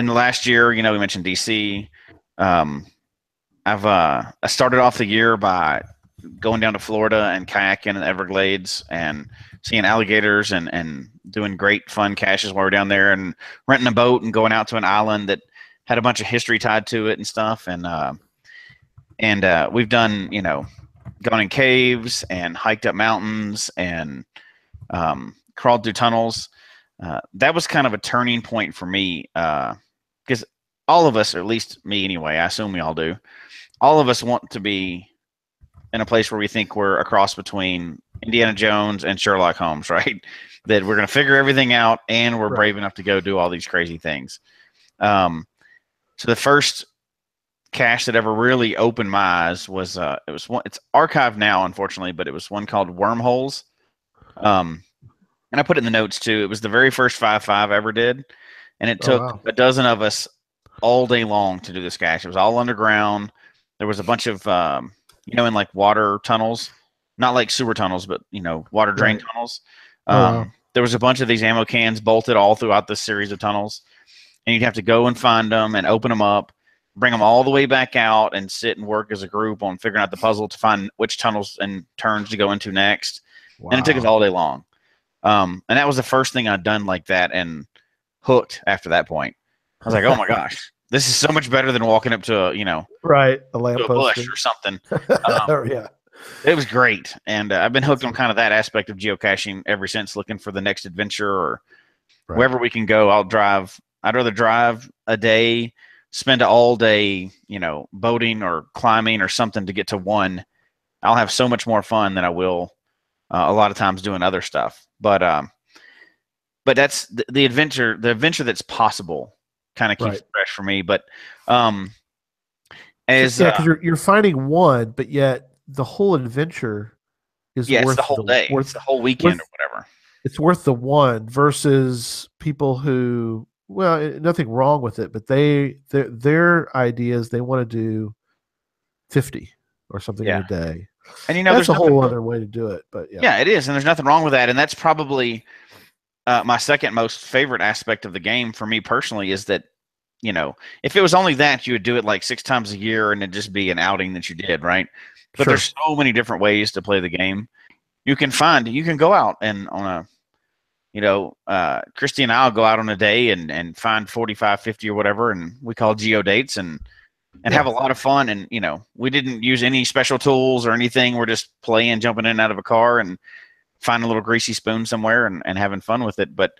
the last year, we mentioned DC. I started off the year by going down to Florida and kayaking in the Everglades and seeing alligators and doing great fun caches while we're down there, and renting a boat and going out to an island that had a bunch of history tied to it and stuff. And we've done, gone in caves and hiked up mountains and crawled through tunnels. That was kind of a turning point for me, because all of us, or at least me anyway, I assume we all do, all of us want to be in a place where we think we're a cross between Indiana Jones and Sherlock Holmes, right? That we're going to figure everything out, and we're brave enough to go do all these crazy things. So the first cache that ever really opened my eyes was it's archived now, unfortunately, but it was one called Wormholes. And I put it in the notes too. It was the very first 5.5 I ever did, and it took a dozen of us all day long to do this cache. It was all underground. There was a bunch of in like water tunnels, not like sewer tunnels, but water drain tunnels. There was a bunch of these ammo cans bolted all throughout this series of tunnels, and you'd have to go and find them and open them up, bring them all the way back out, and sit and work as a group on figuring out the puzzle to find which tunnels and turns to go into next. Wow. And it took us all day long. And that was the first thing I'd done like that, and hooked after that point. I was like, oh my gosh, this is so much better than walking up to a bush or something. It was great. And I've been hooked on kind of that aspect of geocaching ever since, looking for the next adventure, or wherever we can go. I'd rather drive a day, spend all day, boating or climbing or something to get to one. I'll have so much more fun than I will a lot of times doing other stuff. But that's the adventure that's possible kind of keeps it fresh for me. But because you're finding one, but yet the whole adventure is worth it's the whole day, it's the whole weekend or whatever. It's worth the one versus people who, nothing wrong with it, but their ideas, they want to do 50 or something in a day. And that's a whole other way to do it. But yeah, it is, and there's nothing wrong with that. And that's probably my second most favorite aspect of the game for me personally, is that if it was only that, you would do it like 6 times a year and it'd just be an outing that you did, right? But there's so many different ways to play the game. You can go out and on a Christy and I'll go out on a day and find 45, 50 or whatever, and we call geo dates and have a lot of fun. And we didn't use any special tools or anything. We're just playing, jumping in and out of a car, and find a little greasy spoon somewhere and having fun with it. But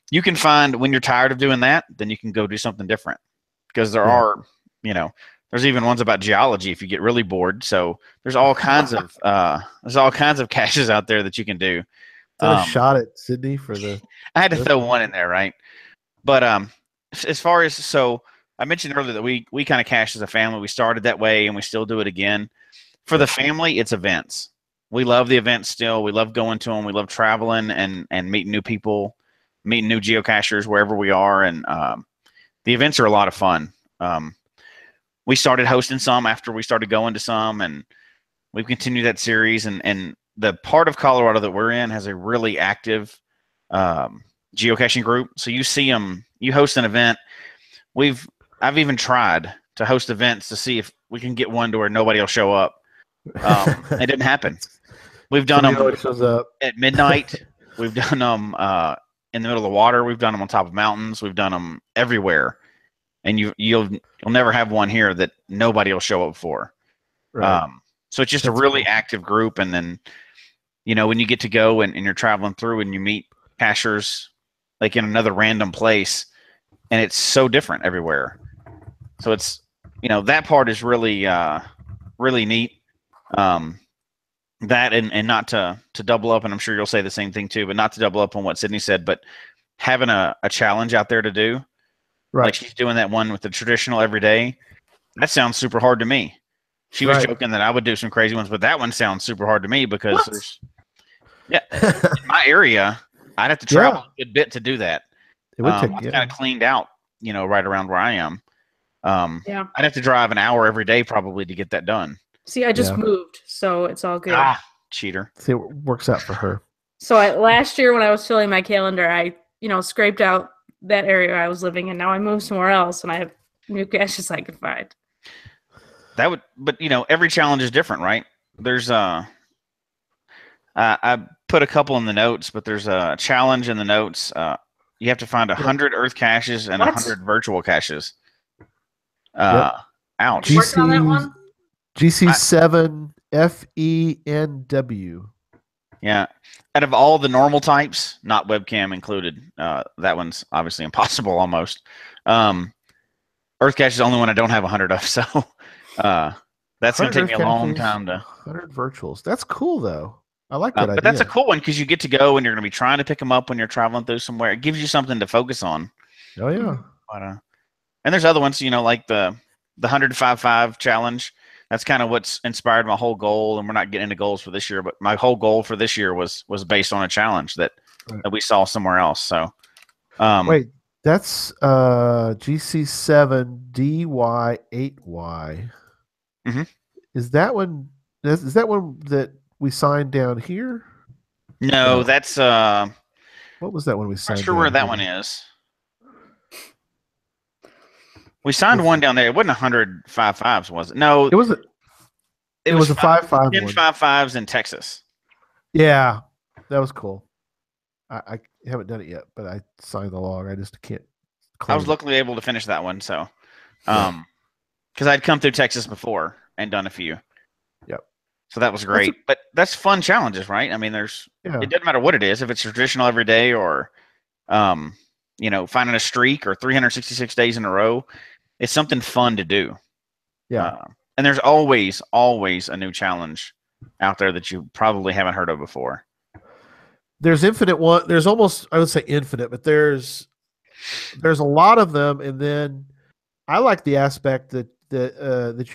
you can find, when you're tired of doing that, then you can go do something different, because there's There's even ones about geology if you get really bored. So there's all kinds of caches out there that you can do. Is that a shot at Sydney for the? I had to throw one in there, right? But as far as I mentioned earlier that we kind of cache as a family. We started that way, and we still do it again. For the family, it's events. We love the events still. We love going to them. We love traveling and meeting new people, meeting new geocachers wherever we are, and the events are a lot of fun. We started hosting some after we started going to some, and we've continued that series. And the part of Colorado that we're in has a really active geocaching group. So you see them, you host an event. I've even tried to host events to see if we can get one to where nobody will show up. It didn't happen. We've done them at midnight. We've done them in the middle of the water. We've done them on top of mountains. We've done them everywhere. And you'll never have one here that nobody will show up for. Right. So it's just a really active group. And then, when you get to go and you're traveling through and you meet cachers like in another random place, and it's so different everywhere. So it's, that part is really, really neat. That and not to double up, and I'm sure you'll say the same thing too, but not to double up on what Sydney said, but having a challenge out there to do. Right. Like she's doing that one with the traditional every day. That sounds super hard to me. She was joking that I would do some crazy ones, but that one sounds super hard to me because in my area, I'd have to travel a good bit to do that. It would take kind of cleaned out, right around where I am. I'd have to drive an hour every day probably to get that done. See, I just moved, so it's all good. Ah, cheater. See, it works out for her. So last year when I was filling my calendar, I, scraped out that area I was living in. Now I moved somewhere else, and I have new caches I can find. But every challenge is different, right? There's I put a couple in the notes, but there's a challenge in the notes. You have to find 100 Earth caches and 100 virtual caches. Ouch. Working on that one? GC7 FENW. Yeah. Out of all the normal types, not webcam included, that one's obviously impossible almost. Earth cache is the only one I don't have 100 of, so that's going to take me a long time to. 100 virtuals. That's cool, though. I like that idea. But that's a cool one because you get to go and you're going to be trying to pick them up when you're traveling through somewhere. It gives you something to focus on. Oh, yeah. But, and there's other ones, like the 100-5-5 challenge. That's kind of what's inspired my whole goal, and we're not getting into goals for this year, but my whole goal for this year was based on a challenge that we saw somewhere else. So, wait, that's GC7 DY8Y. Mm-hmm. Is that one? Is that one that we signed down here? No, that's what was that one we signed? I'm not sure where that one is. We signed one down there. It wasn't 100-5-5s, was it? No, it was. It was a 5-5. 10-5-5s in Texas. Yeah, that was cool. I haven't done it yet, but I signed the log. I just can't. I was luckily able to finish that one, so because I'd come through Texas before and done a few. Yep. So that was great. But that's fun challenges, right? I mean, it doesn't matter what it is. If it's traditional every day or, finding a streak or 366 days in a row, it's something fun to do. Yeah. And there's always a new challenge out there that you probably haven't heard of before. There's infinite one. There's almost, I would say infinite, but there's a lot of them. And then I like the aspect that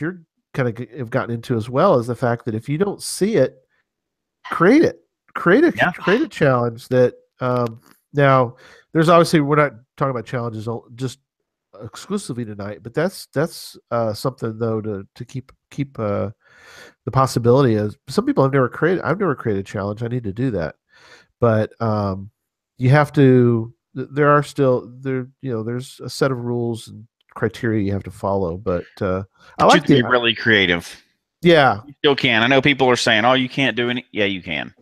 you're kind of have gotten into as well, is the fact that if you don't see it, create it. Create a challenge that now there's obviously, we're not talking about challenges just exclusively tonight, but that's something though to keep the possibility. As some people I've never created a challenge. I need to do that, but you have to. There's a set of rules and criteria you have to follow. But I like to be really creative. Yeah, you still can. I know people are saying, "Oh, you can't do any." Yeah, you can.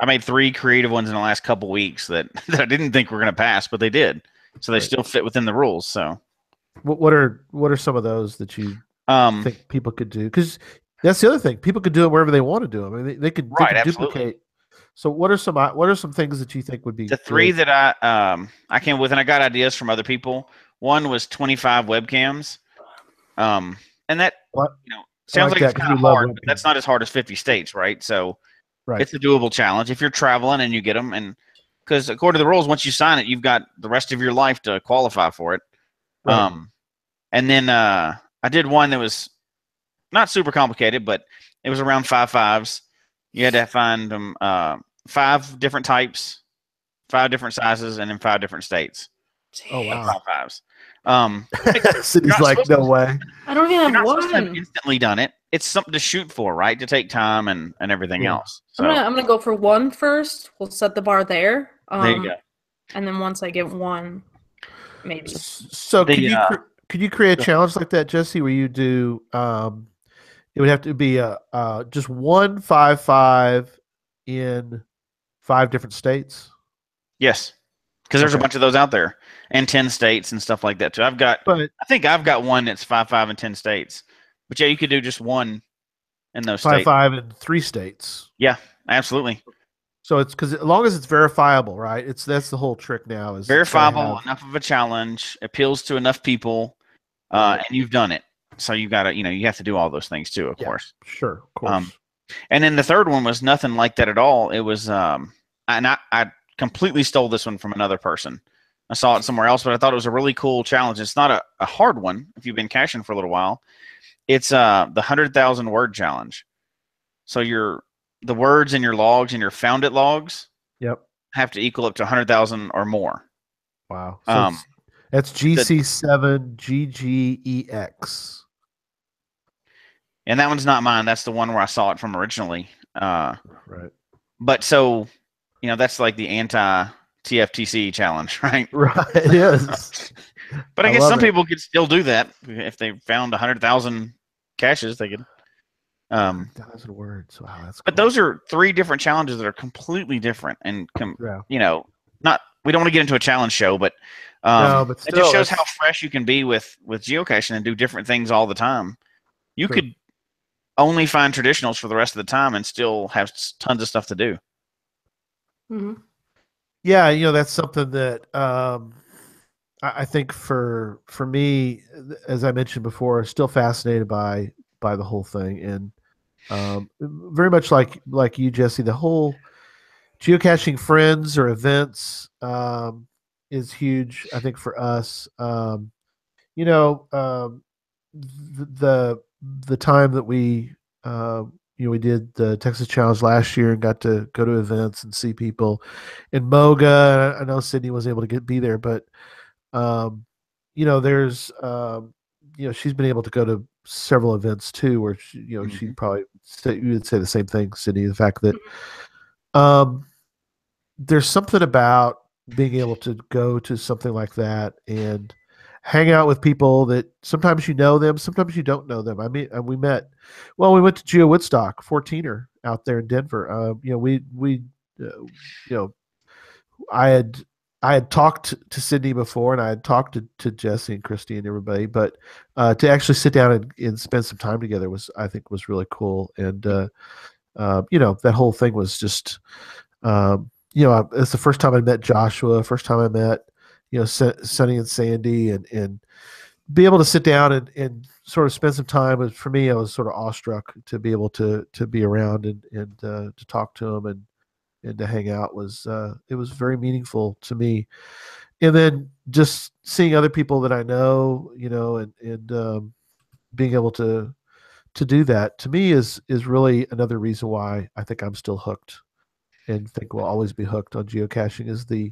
I made 3 creative ones in the last couple weeks that I didn't think were going to pass, but they did. So they still fit within the rules. So, what are some of those that you think people could do? Because that's the other thing. People could do it wherever they want to do them. I mean, they could duplicate. So, what are some things that you think would be the 3 that I came with, and I got ideas from other people. One was 25 webcams. and that What? sounds like it's kind of hard, but that's not as hard as 50 states, right? So it's a doable challenge if you're traveling and you get them, and because according to the rules, once you sign it, you've got the rest of your life to qualify for it. Right. And then I did one that was not super complicated, but it was around 5 5s. You had to find them 5 different types, 5 different sizes, and in 5 different states. Oh wow! 5 5s. City's like, no way. I don't even have one. Have instantly done it. It's something to shoot for, right? To take time and everything else. So I'm gonna go for 1 first. We'll set the bar there. There you go. And then once I get 1, maybe. So could you create a challenge like that, Jesse, where you do it would have to be just 1 5 5 in 5 different states? Yes, because there's a bunch of those out there, and 10 states and stuff like that too. I think I've got one that's 5 5 in 10 states. But yeah, you could do just 1 in those 5 states. 5 in 3 states. Yeah, absolutely. So it's because as long as it's verifiable, right? That's the whole trick now. Is verifiable, enough of a challenge, appeals to enough people, and you've done it. So you got to, you have to do all those things too, of course. Sure, of course. And then the third one was nothing like that at all. It was, and I completely stole this one from another person. I saw it somewhere else, but I thought it was a really cool challenge. It's not a hard one if you've been caching for a little while. It's the 100,000 word challenge. So the words in your logs and your found it logs have to equal up to 100,000 or more. Wow. So that's GC7GGEX. And that one's not mine. That's the one where I saw it from originally. Right. But so, that's like the anti-TFTC challenge, right? Right. Yes. But I guess some people could still do that if they found 100,000 caches. They could. 1,000 words. Wow, that's cool. But those are 3 different challenges that are completely different, and not. We don't want to get into a challenge show, but but still, it just shows how fresh you can be with geocaching and do different things all the time. You could only find traditionals for the rest of the time and still have tons of stuff to do. Mm-hmm. Yeah, that's something that I think for me, as I mentioned before, still fascinated by the whole thing, and very much like you, Jesse, the whole geocaching friends or events is huge. I think for us, the time that we we did the Texas Challenge last year and got to go to events and see people in Moga. I know Sydney was able to be there, but there's she's been able to go to several events too, where she probably you would say the same thing, Sydney. The fact that there's something about being able to go to something like that and hang out with people that sometimes you know them, sometimes you don't know them. I mean, we went to Geo Woodstock 14er out there in Denver. I had talked to Sydney before, and I had talked to Jesse and Christy and everybody, but to actually sit down and spend some time together I think was really cool. And that whole thing was just it's the first time I met Joshua, first time I met Sonny and Sandy, and be able to sit down and sort of spend some time. For me, I was sort of awestruck to be able to be around and to talk to them and to hang out. It was very meaningful to me. And then just seeing other people that I know, and being able to do that to me is really another reason why I think I'm still hooked and think we'll always be hooked on geocaching, is the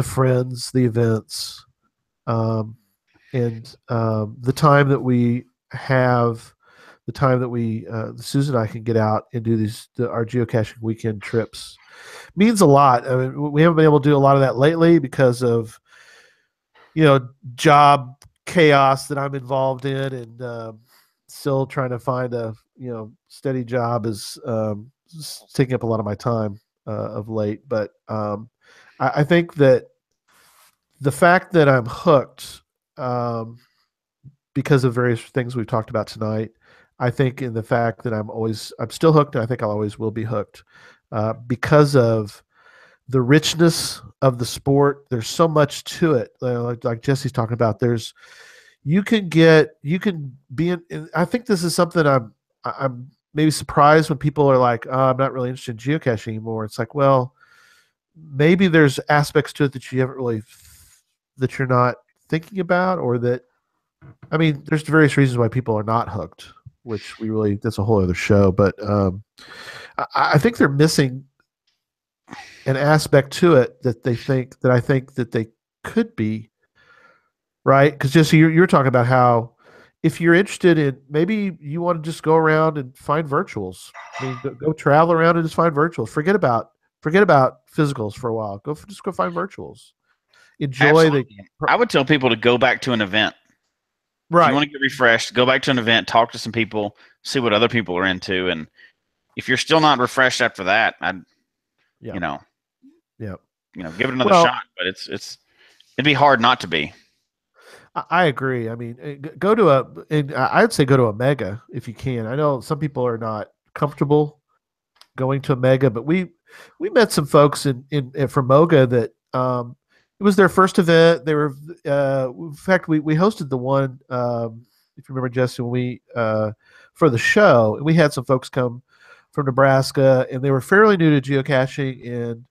friends, the events, and the time that we have, the time that Susan and I can get out and do our geocaching weekend trips means a lot. I mean, we haven't been able to do a lot of that lately because of job chaos that I'm involved in, and still trying to find a steady job is taking up a lot of my time of late. But I think that the fact that I'm hooked because of various things we've talked about tonight, I think in the fact that I'm still hooked, and I think I'll always will be hooked because of the richness of the sport. There's so much to it. Like Jesse's talking about, there's you can be in. I think this is something I'm maybe surprised when people are like, oh, I'm not really interested in geocaching anymore. It's like, well, maybe there's aspects to it that you haven't really that you're not thinking about, or that, I mean, there's various reasons why people are not hooked, which that's a whole other show. But I think they're missing an aspect to it that I think that they could be, right? Because just you're talking about how if you're interested in, maybe you want to just go around and find virtuals. I mean, go travel around and just find virtuals. Forget about physicals for a while. Just go find virtuals. Enjoy I would tell people to go back to an event. Right. If you want to get refreshed, go back to an event, talk to some people, see what other people are into, and if you're still not refreshed after that, give it another shot. But it'd be hard not to be. I agree. I mean, I'd say go to a mega if you can. I know some people are not comfortable going to a mega, but we met some folks from Moga that it was their first event. They were, in fact, we hosted the one, if you remember, Jesse, when we for the show, and we had some folks come from Nebraska, and they were fairly new to geocaching. And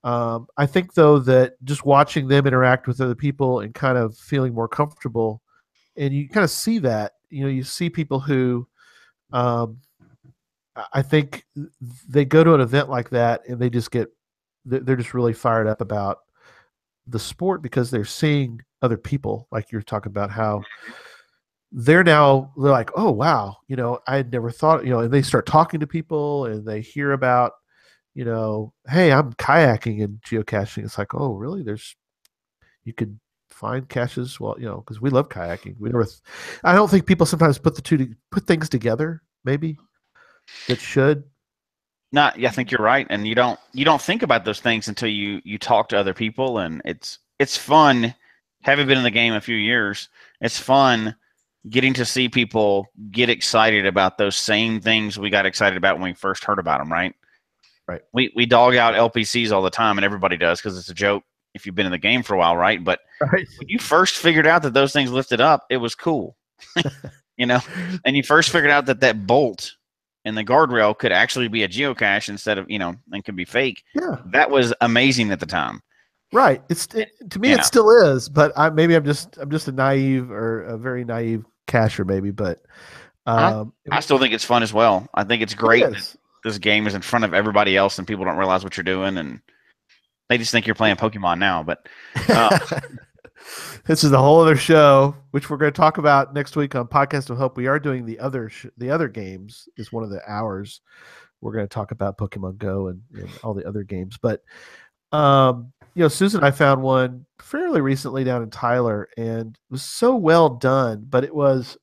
I think, though, that just watching them interact with other people and kind of feeling more comfortable, and you kind of see that, you see people who, I think they go to an event like that and they're just really fired up about the sport because they're seeing other people, like you're talking about, how they're like, oh, wow, I had never thought, and they start talking to people and they hear about, hey, I'm kayaking and geocaching. It's like, oh, really? You could find caches. Well, because we love kayaking. I don't think people sometimes put things together, maybe, that should. No, yeah, I think you're right, and you don't think about those things until you talk to other people, and it's fun. Having been in the game a few years, it's fun getting to see people get excited about those same things we got excited about when we first heard about them. Right. Right. We dog out LPCs all the time, and everybody does because it's a joke if you've been in the game for a while, right? But when you first figured out that those things lifted up, it was cool, and you first figured out that bolt and the guardrail could actually be a geocache instead of, and could be fake. Yeah. That was amazing at the time. Right. To me, it still is, but maybe I'm just a naive or a very naive cacher maybe, but I still think it's fun as well. I think it's great that this game is in front of everybody else and people don't realize what you're doing, and they just think you're playing Pokemon now, but this is a whole other show, which we're going to talk about next week on Podcast of Hope. We are doing the other games is one of the hours. We're going to talk about Pokemon Go and all the other games. But, Susan and I found one fairly recently down in Tyler, and it was so well done, but it was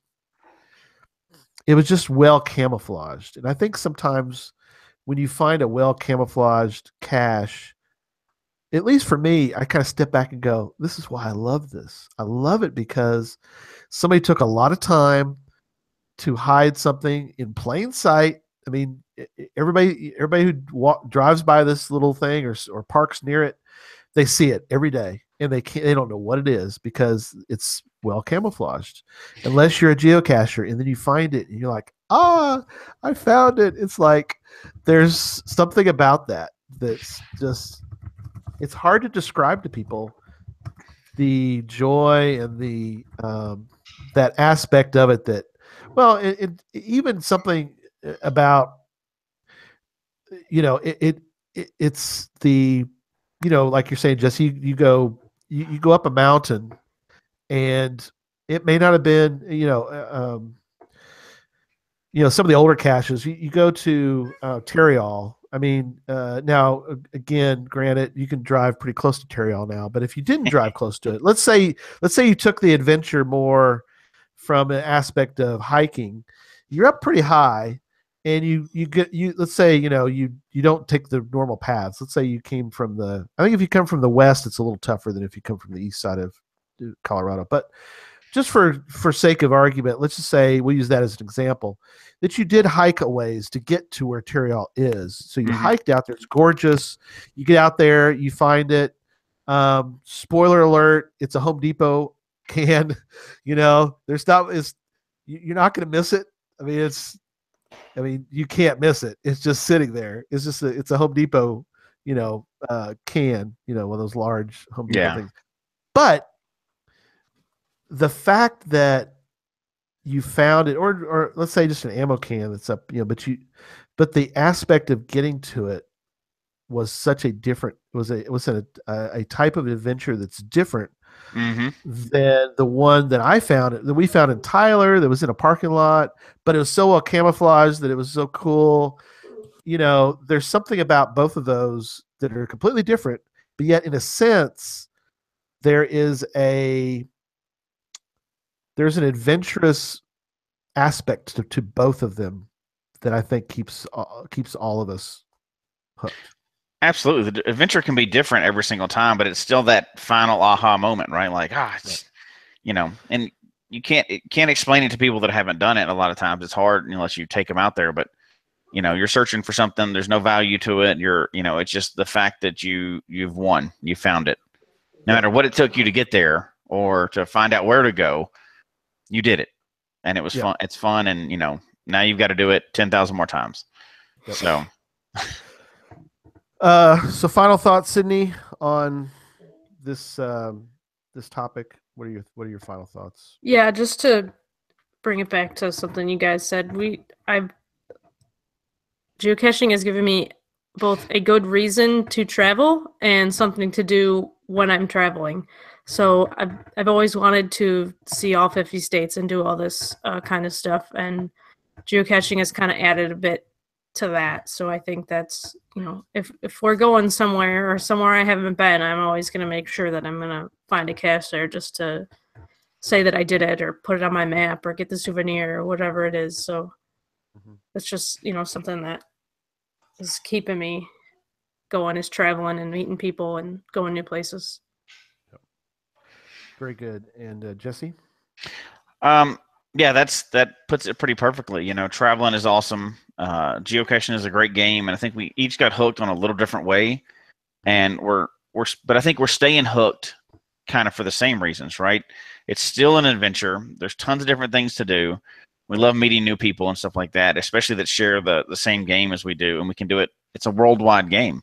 just well camouflaged. And I think sometimes when you find a well camouflaged cache, at least for me, I kind of step back and go, this is why I love this. I love it because somebody took a lot of time to hide something in plain sight. I mean, everybody who drives by this little thing or parks near it, they see it every day, and they don't know what it is because it's well camouflaged. Unless you're a geocacher, and then you find it, and you're like, I found it. It's like there's something about that's just. It's hard to describe to people the joy and the that aspect of it. That, well, it even something about it's the like you're saying, Jesse, you go up a mountain, and it may not have been some of the older caches. You go to Tarryall. I mean, now, again, granted, you can drive pretty close to Tarryall now, but if you didn't drive close to it, let's say you took the adventure more from an aspect of hiking, you're up pretty high, and let's say, you don't take the normal paths. Let's say you came from I think if you come from the west, it's a little tougher than if you come from the east side of Colorado, but just for sake of argument, let's just say we'll use that as an example, that you did hike a ways to get to where Tarryall is. So you hiked out there. It's gorgeous. You get out there, you find it. Spoiler alert, it's a Home Depot can. There's not is you're not going to miss it. I mean, you can't miss it. It's just sitting there. It's just it's a Home Depot, can, one of those large Home Depot things. But the fact that you found it, or let's say just an ammo can that's up, but the aspect of getting to it was such a different, was a type of adventure that's different than the one that we found in Tyler, that was in a parking lot, but it was so well camouflaged that it was so cool. There's something about both of those that are completely different, but yet in a sense, there's an adventurous aspect to both of them that I think keeps all of us hooked. Absolutely. The adventure can be different every single time, but it's still that final aha moment, right? Like, and you can't explain it to people that haven't done it. A lot of times it's hard unless you take them out there, but you're searching for something, there's no value to it. It's just the fact that you've won, you found it. No matter what it took you to get there or to find out where to go, you did it. And it was fun. It's fun. And, now you've got to do it 10,000 more times. Yep. So final thoughts, Sydney, on this topic. What are your final thoughts? Yeah, just to bring it back to something you guys said, geocaching has given me both a good reason to travel and something to do when I'm traveling. So I've always wanted to see all 50 states and do all this kind of stuff, and geocaching has kind of added a bit to that. So I think that's, if we're going somewhere or somewhere I haven't been, I'm always going to make sure that I'm going to find a cache there just to say that I did it or put it on my map or get the souvenir or whatever it is. So it's just, something that is keeping me going, is traveling and meeting people and going new places. Very good. And Jesse? Yeah, that puts it pretty perfectly. Traveling is awesome. Geocaching is a great game, and I think we each got hooked on a little different way. And but I think we're staying hooked kind of for the same reasons, right? It's still an adventure. There's tons of different things to do. We love meeting new people and stuff like that, especially that share the same game as we do, and we can do it. It's a worldwide game.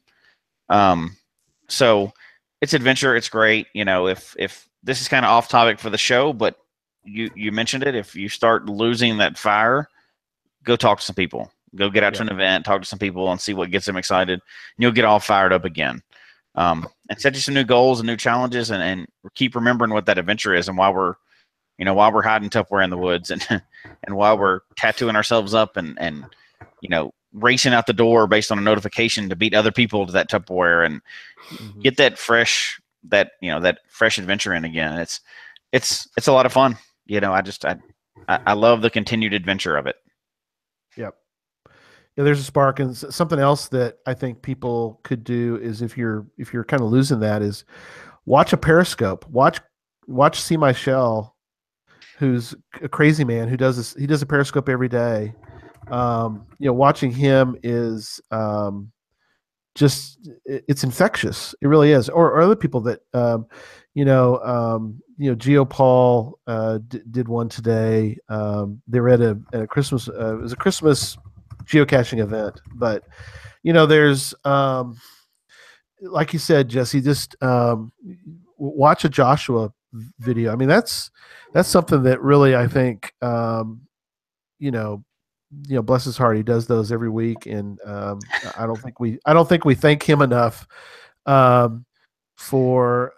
So it's adventure. It's great. If this is kind of off topic for the show, but you mentioned it. If you start losing that fire, go talk to some people. Go get out to an event, talk to some people, and see what gets them excited. And you'll get all fired up again. And set you some new goals and new challenges, and keep remembering what that adventure is, and why we're hiding Tupperware in the woods, and while we're tattooing ourselves up and racing out the door based on a notification to beat other people to that Tupperware and get that fresh adventure in again. It's a lot of fun. I love the continued adventure of it. Yep. Yeah, there's a spark. And something else that I think people could do is, if you're kind of losing that, is watch a Periscope. Watch See My Shell, who's a crazy man who does this. He does a Periscope every day. Watching him is it's infectious. It really is. Or other people that Geopol did one today. They were at a Christmas. It was a Christmas geocaching event, but there's like you said, Jesse, just watch a Joshua video. I mean, that's something that really, I think, bless his heart, he does those every week, and I don't think we thank him enough for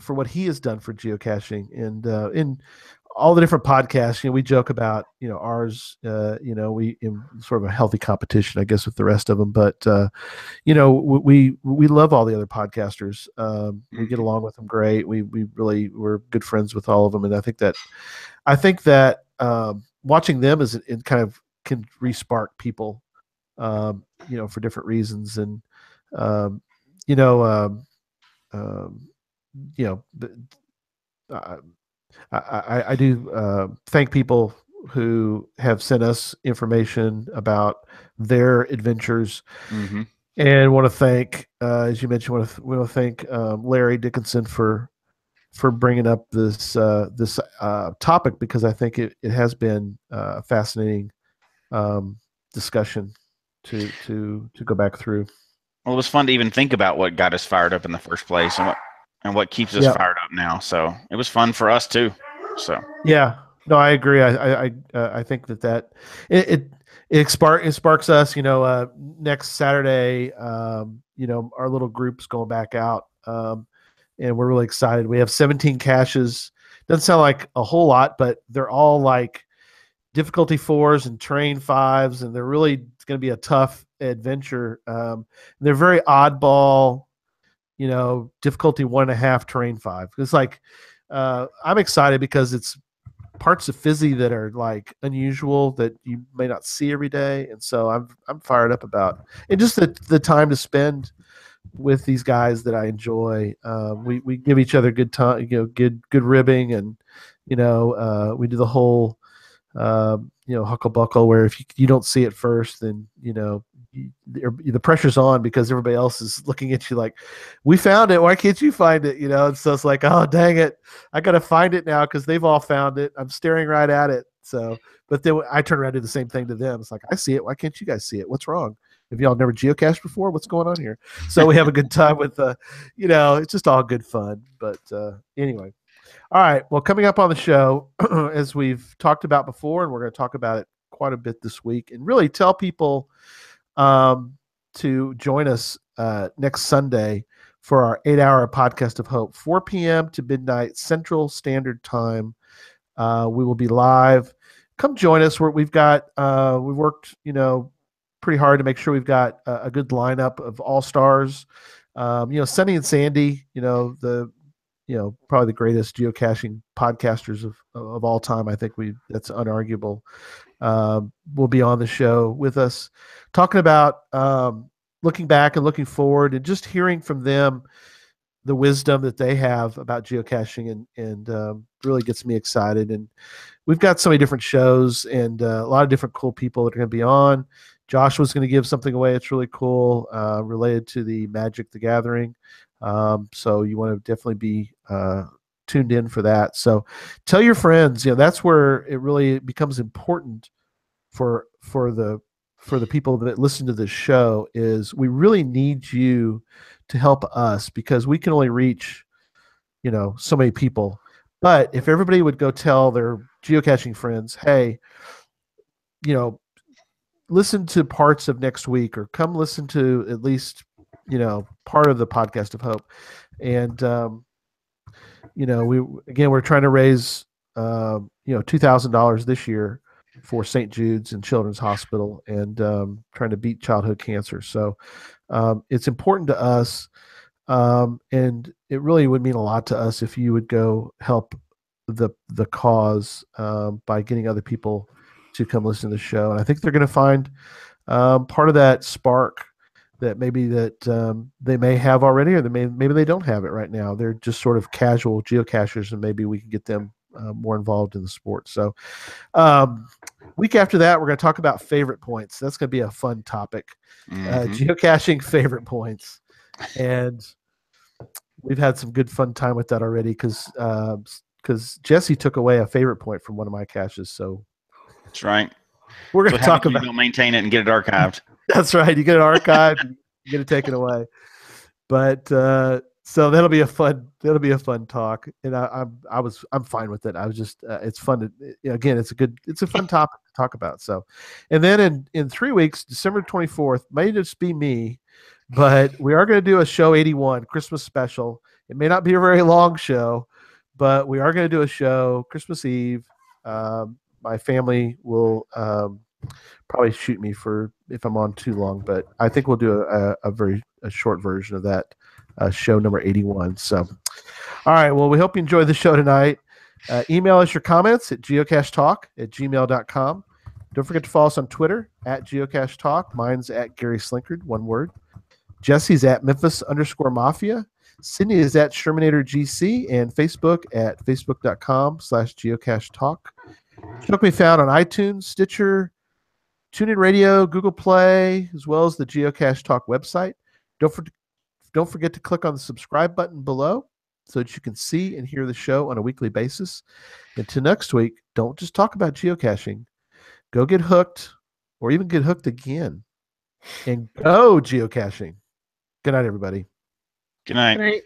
what he has done for geocaching, and in all the different podcasts. We joke about ours. We in sort of a healthy competition, I guess, with the rest of them. But we love all the other podcasters. We get along with them great. We're good friends with all of them, and I think that watching them it kind of can re-spark people, for different reasons, and I do thank people who have sent us information about their adventures, and want to thank, as you mentioned, we want to thank Larry Dickinson for for bringing up this topic, because I think it has been a fascinating discussion to go back through. Well, it was fun to even think about what got us fired up in the first place, and what keeps us fired up now. So it was fun for us too. So yeah, no, I agree. I think that it sparks us. Next Saturday, our little group's going back out, and we're really excited. We have 17 caches. Doesn't sound like a whole lot, but they're all like difficulty 4s and terrain 5s, and they're really going to be a tough adventure. They're very oddball, difficulty 1.5, terrain 5. It's like I'm excited because it's parts of Fizzy that are like unusual that you may not see every day, and so I'm fired up about it. And just the time to spend with these guys that I enjoy. We give each other good time, good ribbing, and we do the whole huckle buckle, where if you don't see it first, then the pressure's on because everybody else is looking at you like, we found it, why can't you find it? And so it's like, oh dang it, I gotta find it now because they've all found it. I'm staring right at it. So, but then I turn around and do the same thing to them. It's like, I see it, why can't you guys see it? What's wrong? Have y'all never geocached before? What's going on here? So we have a good time with it's just all good fun. But anyway. All right. Well, coming up on the show, as we've talked about before, and we're going to talk about it quite a bit this week, and really tell people to join us next Sunday for our 8-hour podcast of hope, 4 p.m. to midnight Central Standard Time. We will be live. Come join us. We've worked, pretty hard to make sure we've got a good lineup of all-stars. Sunny and Sandy, probably the greatest geocaching podcasters of all time. I think that's unarguable. Will be on the show with us, talking about looking back and looking forward, and just hearing from them the wisdom that they have about geocaching, and really gets me excited. And we've got so many different shows and a lot of different cool people that are going to be on. Joshua's going to give something away. It's really cool, related to the Magic the Gathering. So you want to definitely be tuned in for that. So tell your friends. That's where it really becomes important for the people that listen to this show. Is we really need you to help us, because we can only reach so many people. But if everybody would go tell their geocaching friends, hey, listen to parts of next week, or come listen to at least part of the podcast of hope. And we're trying to raise $2,000 this year for St. Jude's and Children's Hospital, and trying to beat childhood cancer. So it's important to us, and it really would mean a lot to us if you would go help the cause by getting other people to come listen to the show. And I think they're going to find part of that spark that maybe they may have already, or maybe they don't have it right now. They're just sort of casual geocachers, and maybe we can get them more involved in the sport. So week after that, we're going to talk about favorite points. That's going to be a fun topic. Geocaching favorite points. And we've had some good fun time with that already, because Jesse took away a favorite point from one of my caches. So that's right. We're going to talk about. You maintain it and get it archived. That's right. You get it archived, and you get it taken away. But so that'll be a fun talk, and I'm fine with it. I was just it's fun to, again, it's a fun topic to talk about. So, and then in 3 weeks, December 24th, may just be me, but we are going to do a show 81 Christmas special. It may not be a very long show, but we are going to do a show Christmas Eve. My family will probably shoot me if I'm on too long, but I think we'll do a short version of that show number 81. So, all right. Well, we hope you enjoyed the show tonight. Email us your comments at geocachetalk@gmail.com. Don't forget to follow us on Twitter at geocachetalk. Mine's at Gary Slinkard, one word. Jesse's at Memphis_Mafia. Sydney is at ShermanatorGC, and Facebook at facebook.com/geocachetalk. Show can be found on iTunes, Stitcher, TuneIn Radio, Google Play, as well as the Geocache Talk website. Don't forget to click on the subscribe button below so that you can see and hear the show on a weekly basis. Until next week, don't just talk about geocaching. Go get hooked, or even get hooked again, and go geocaching. Good night, everybody. Good night. Good night.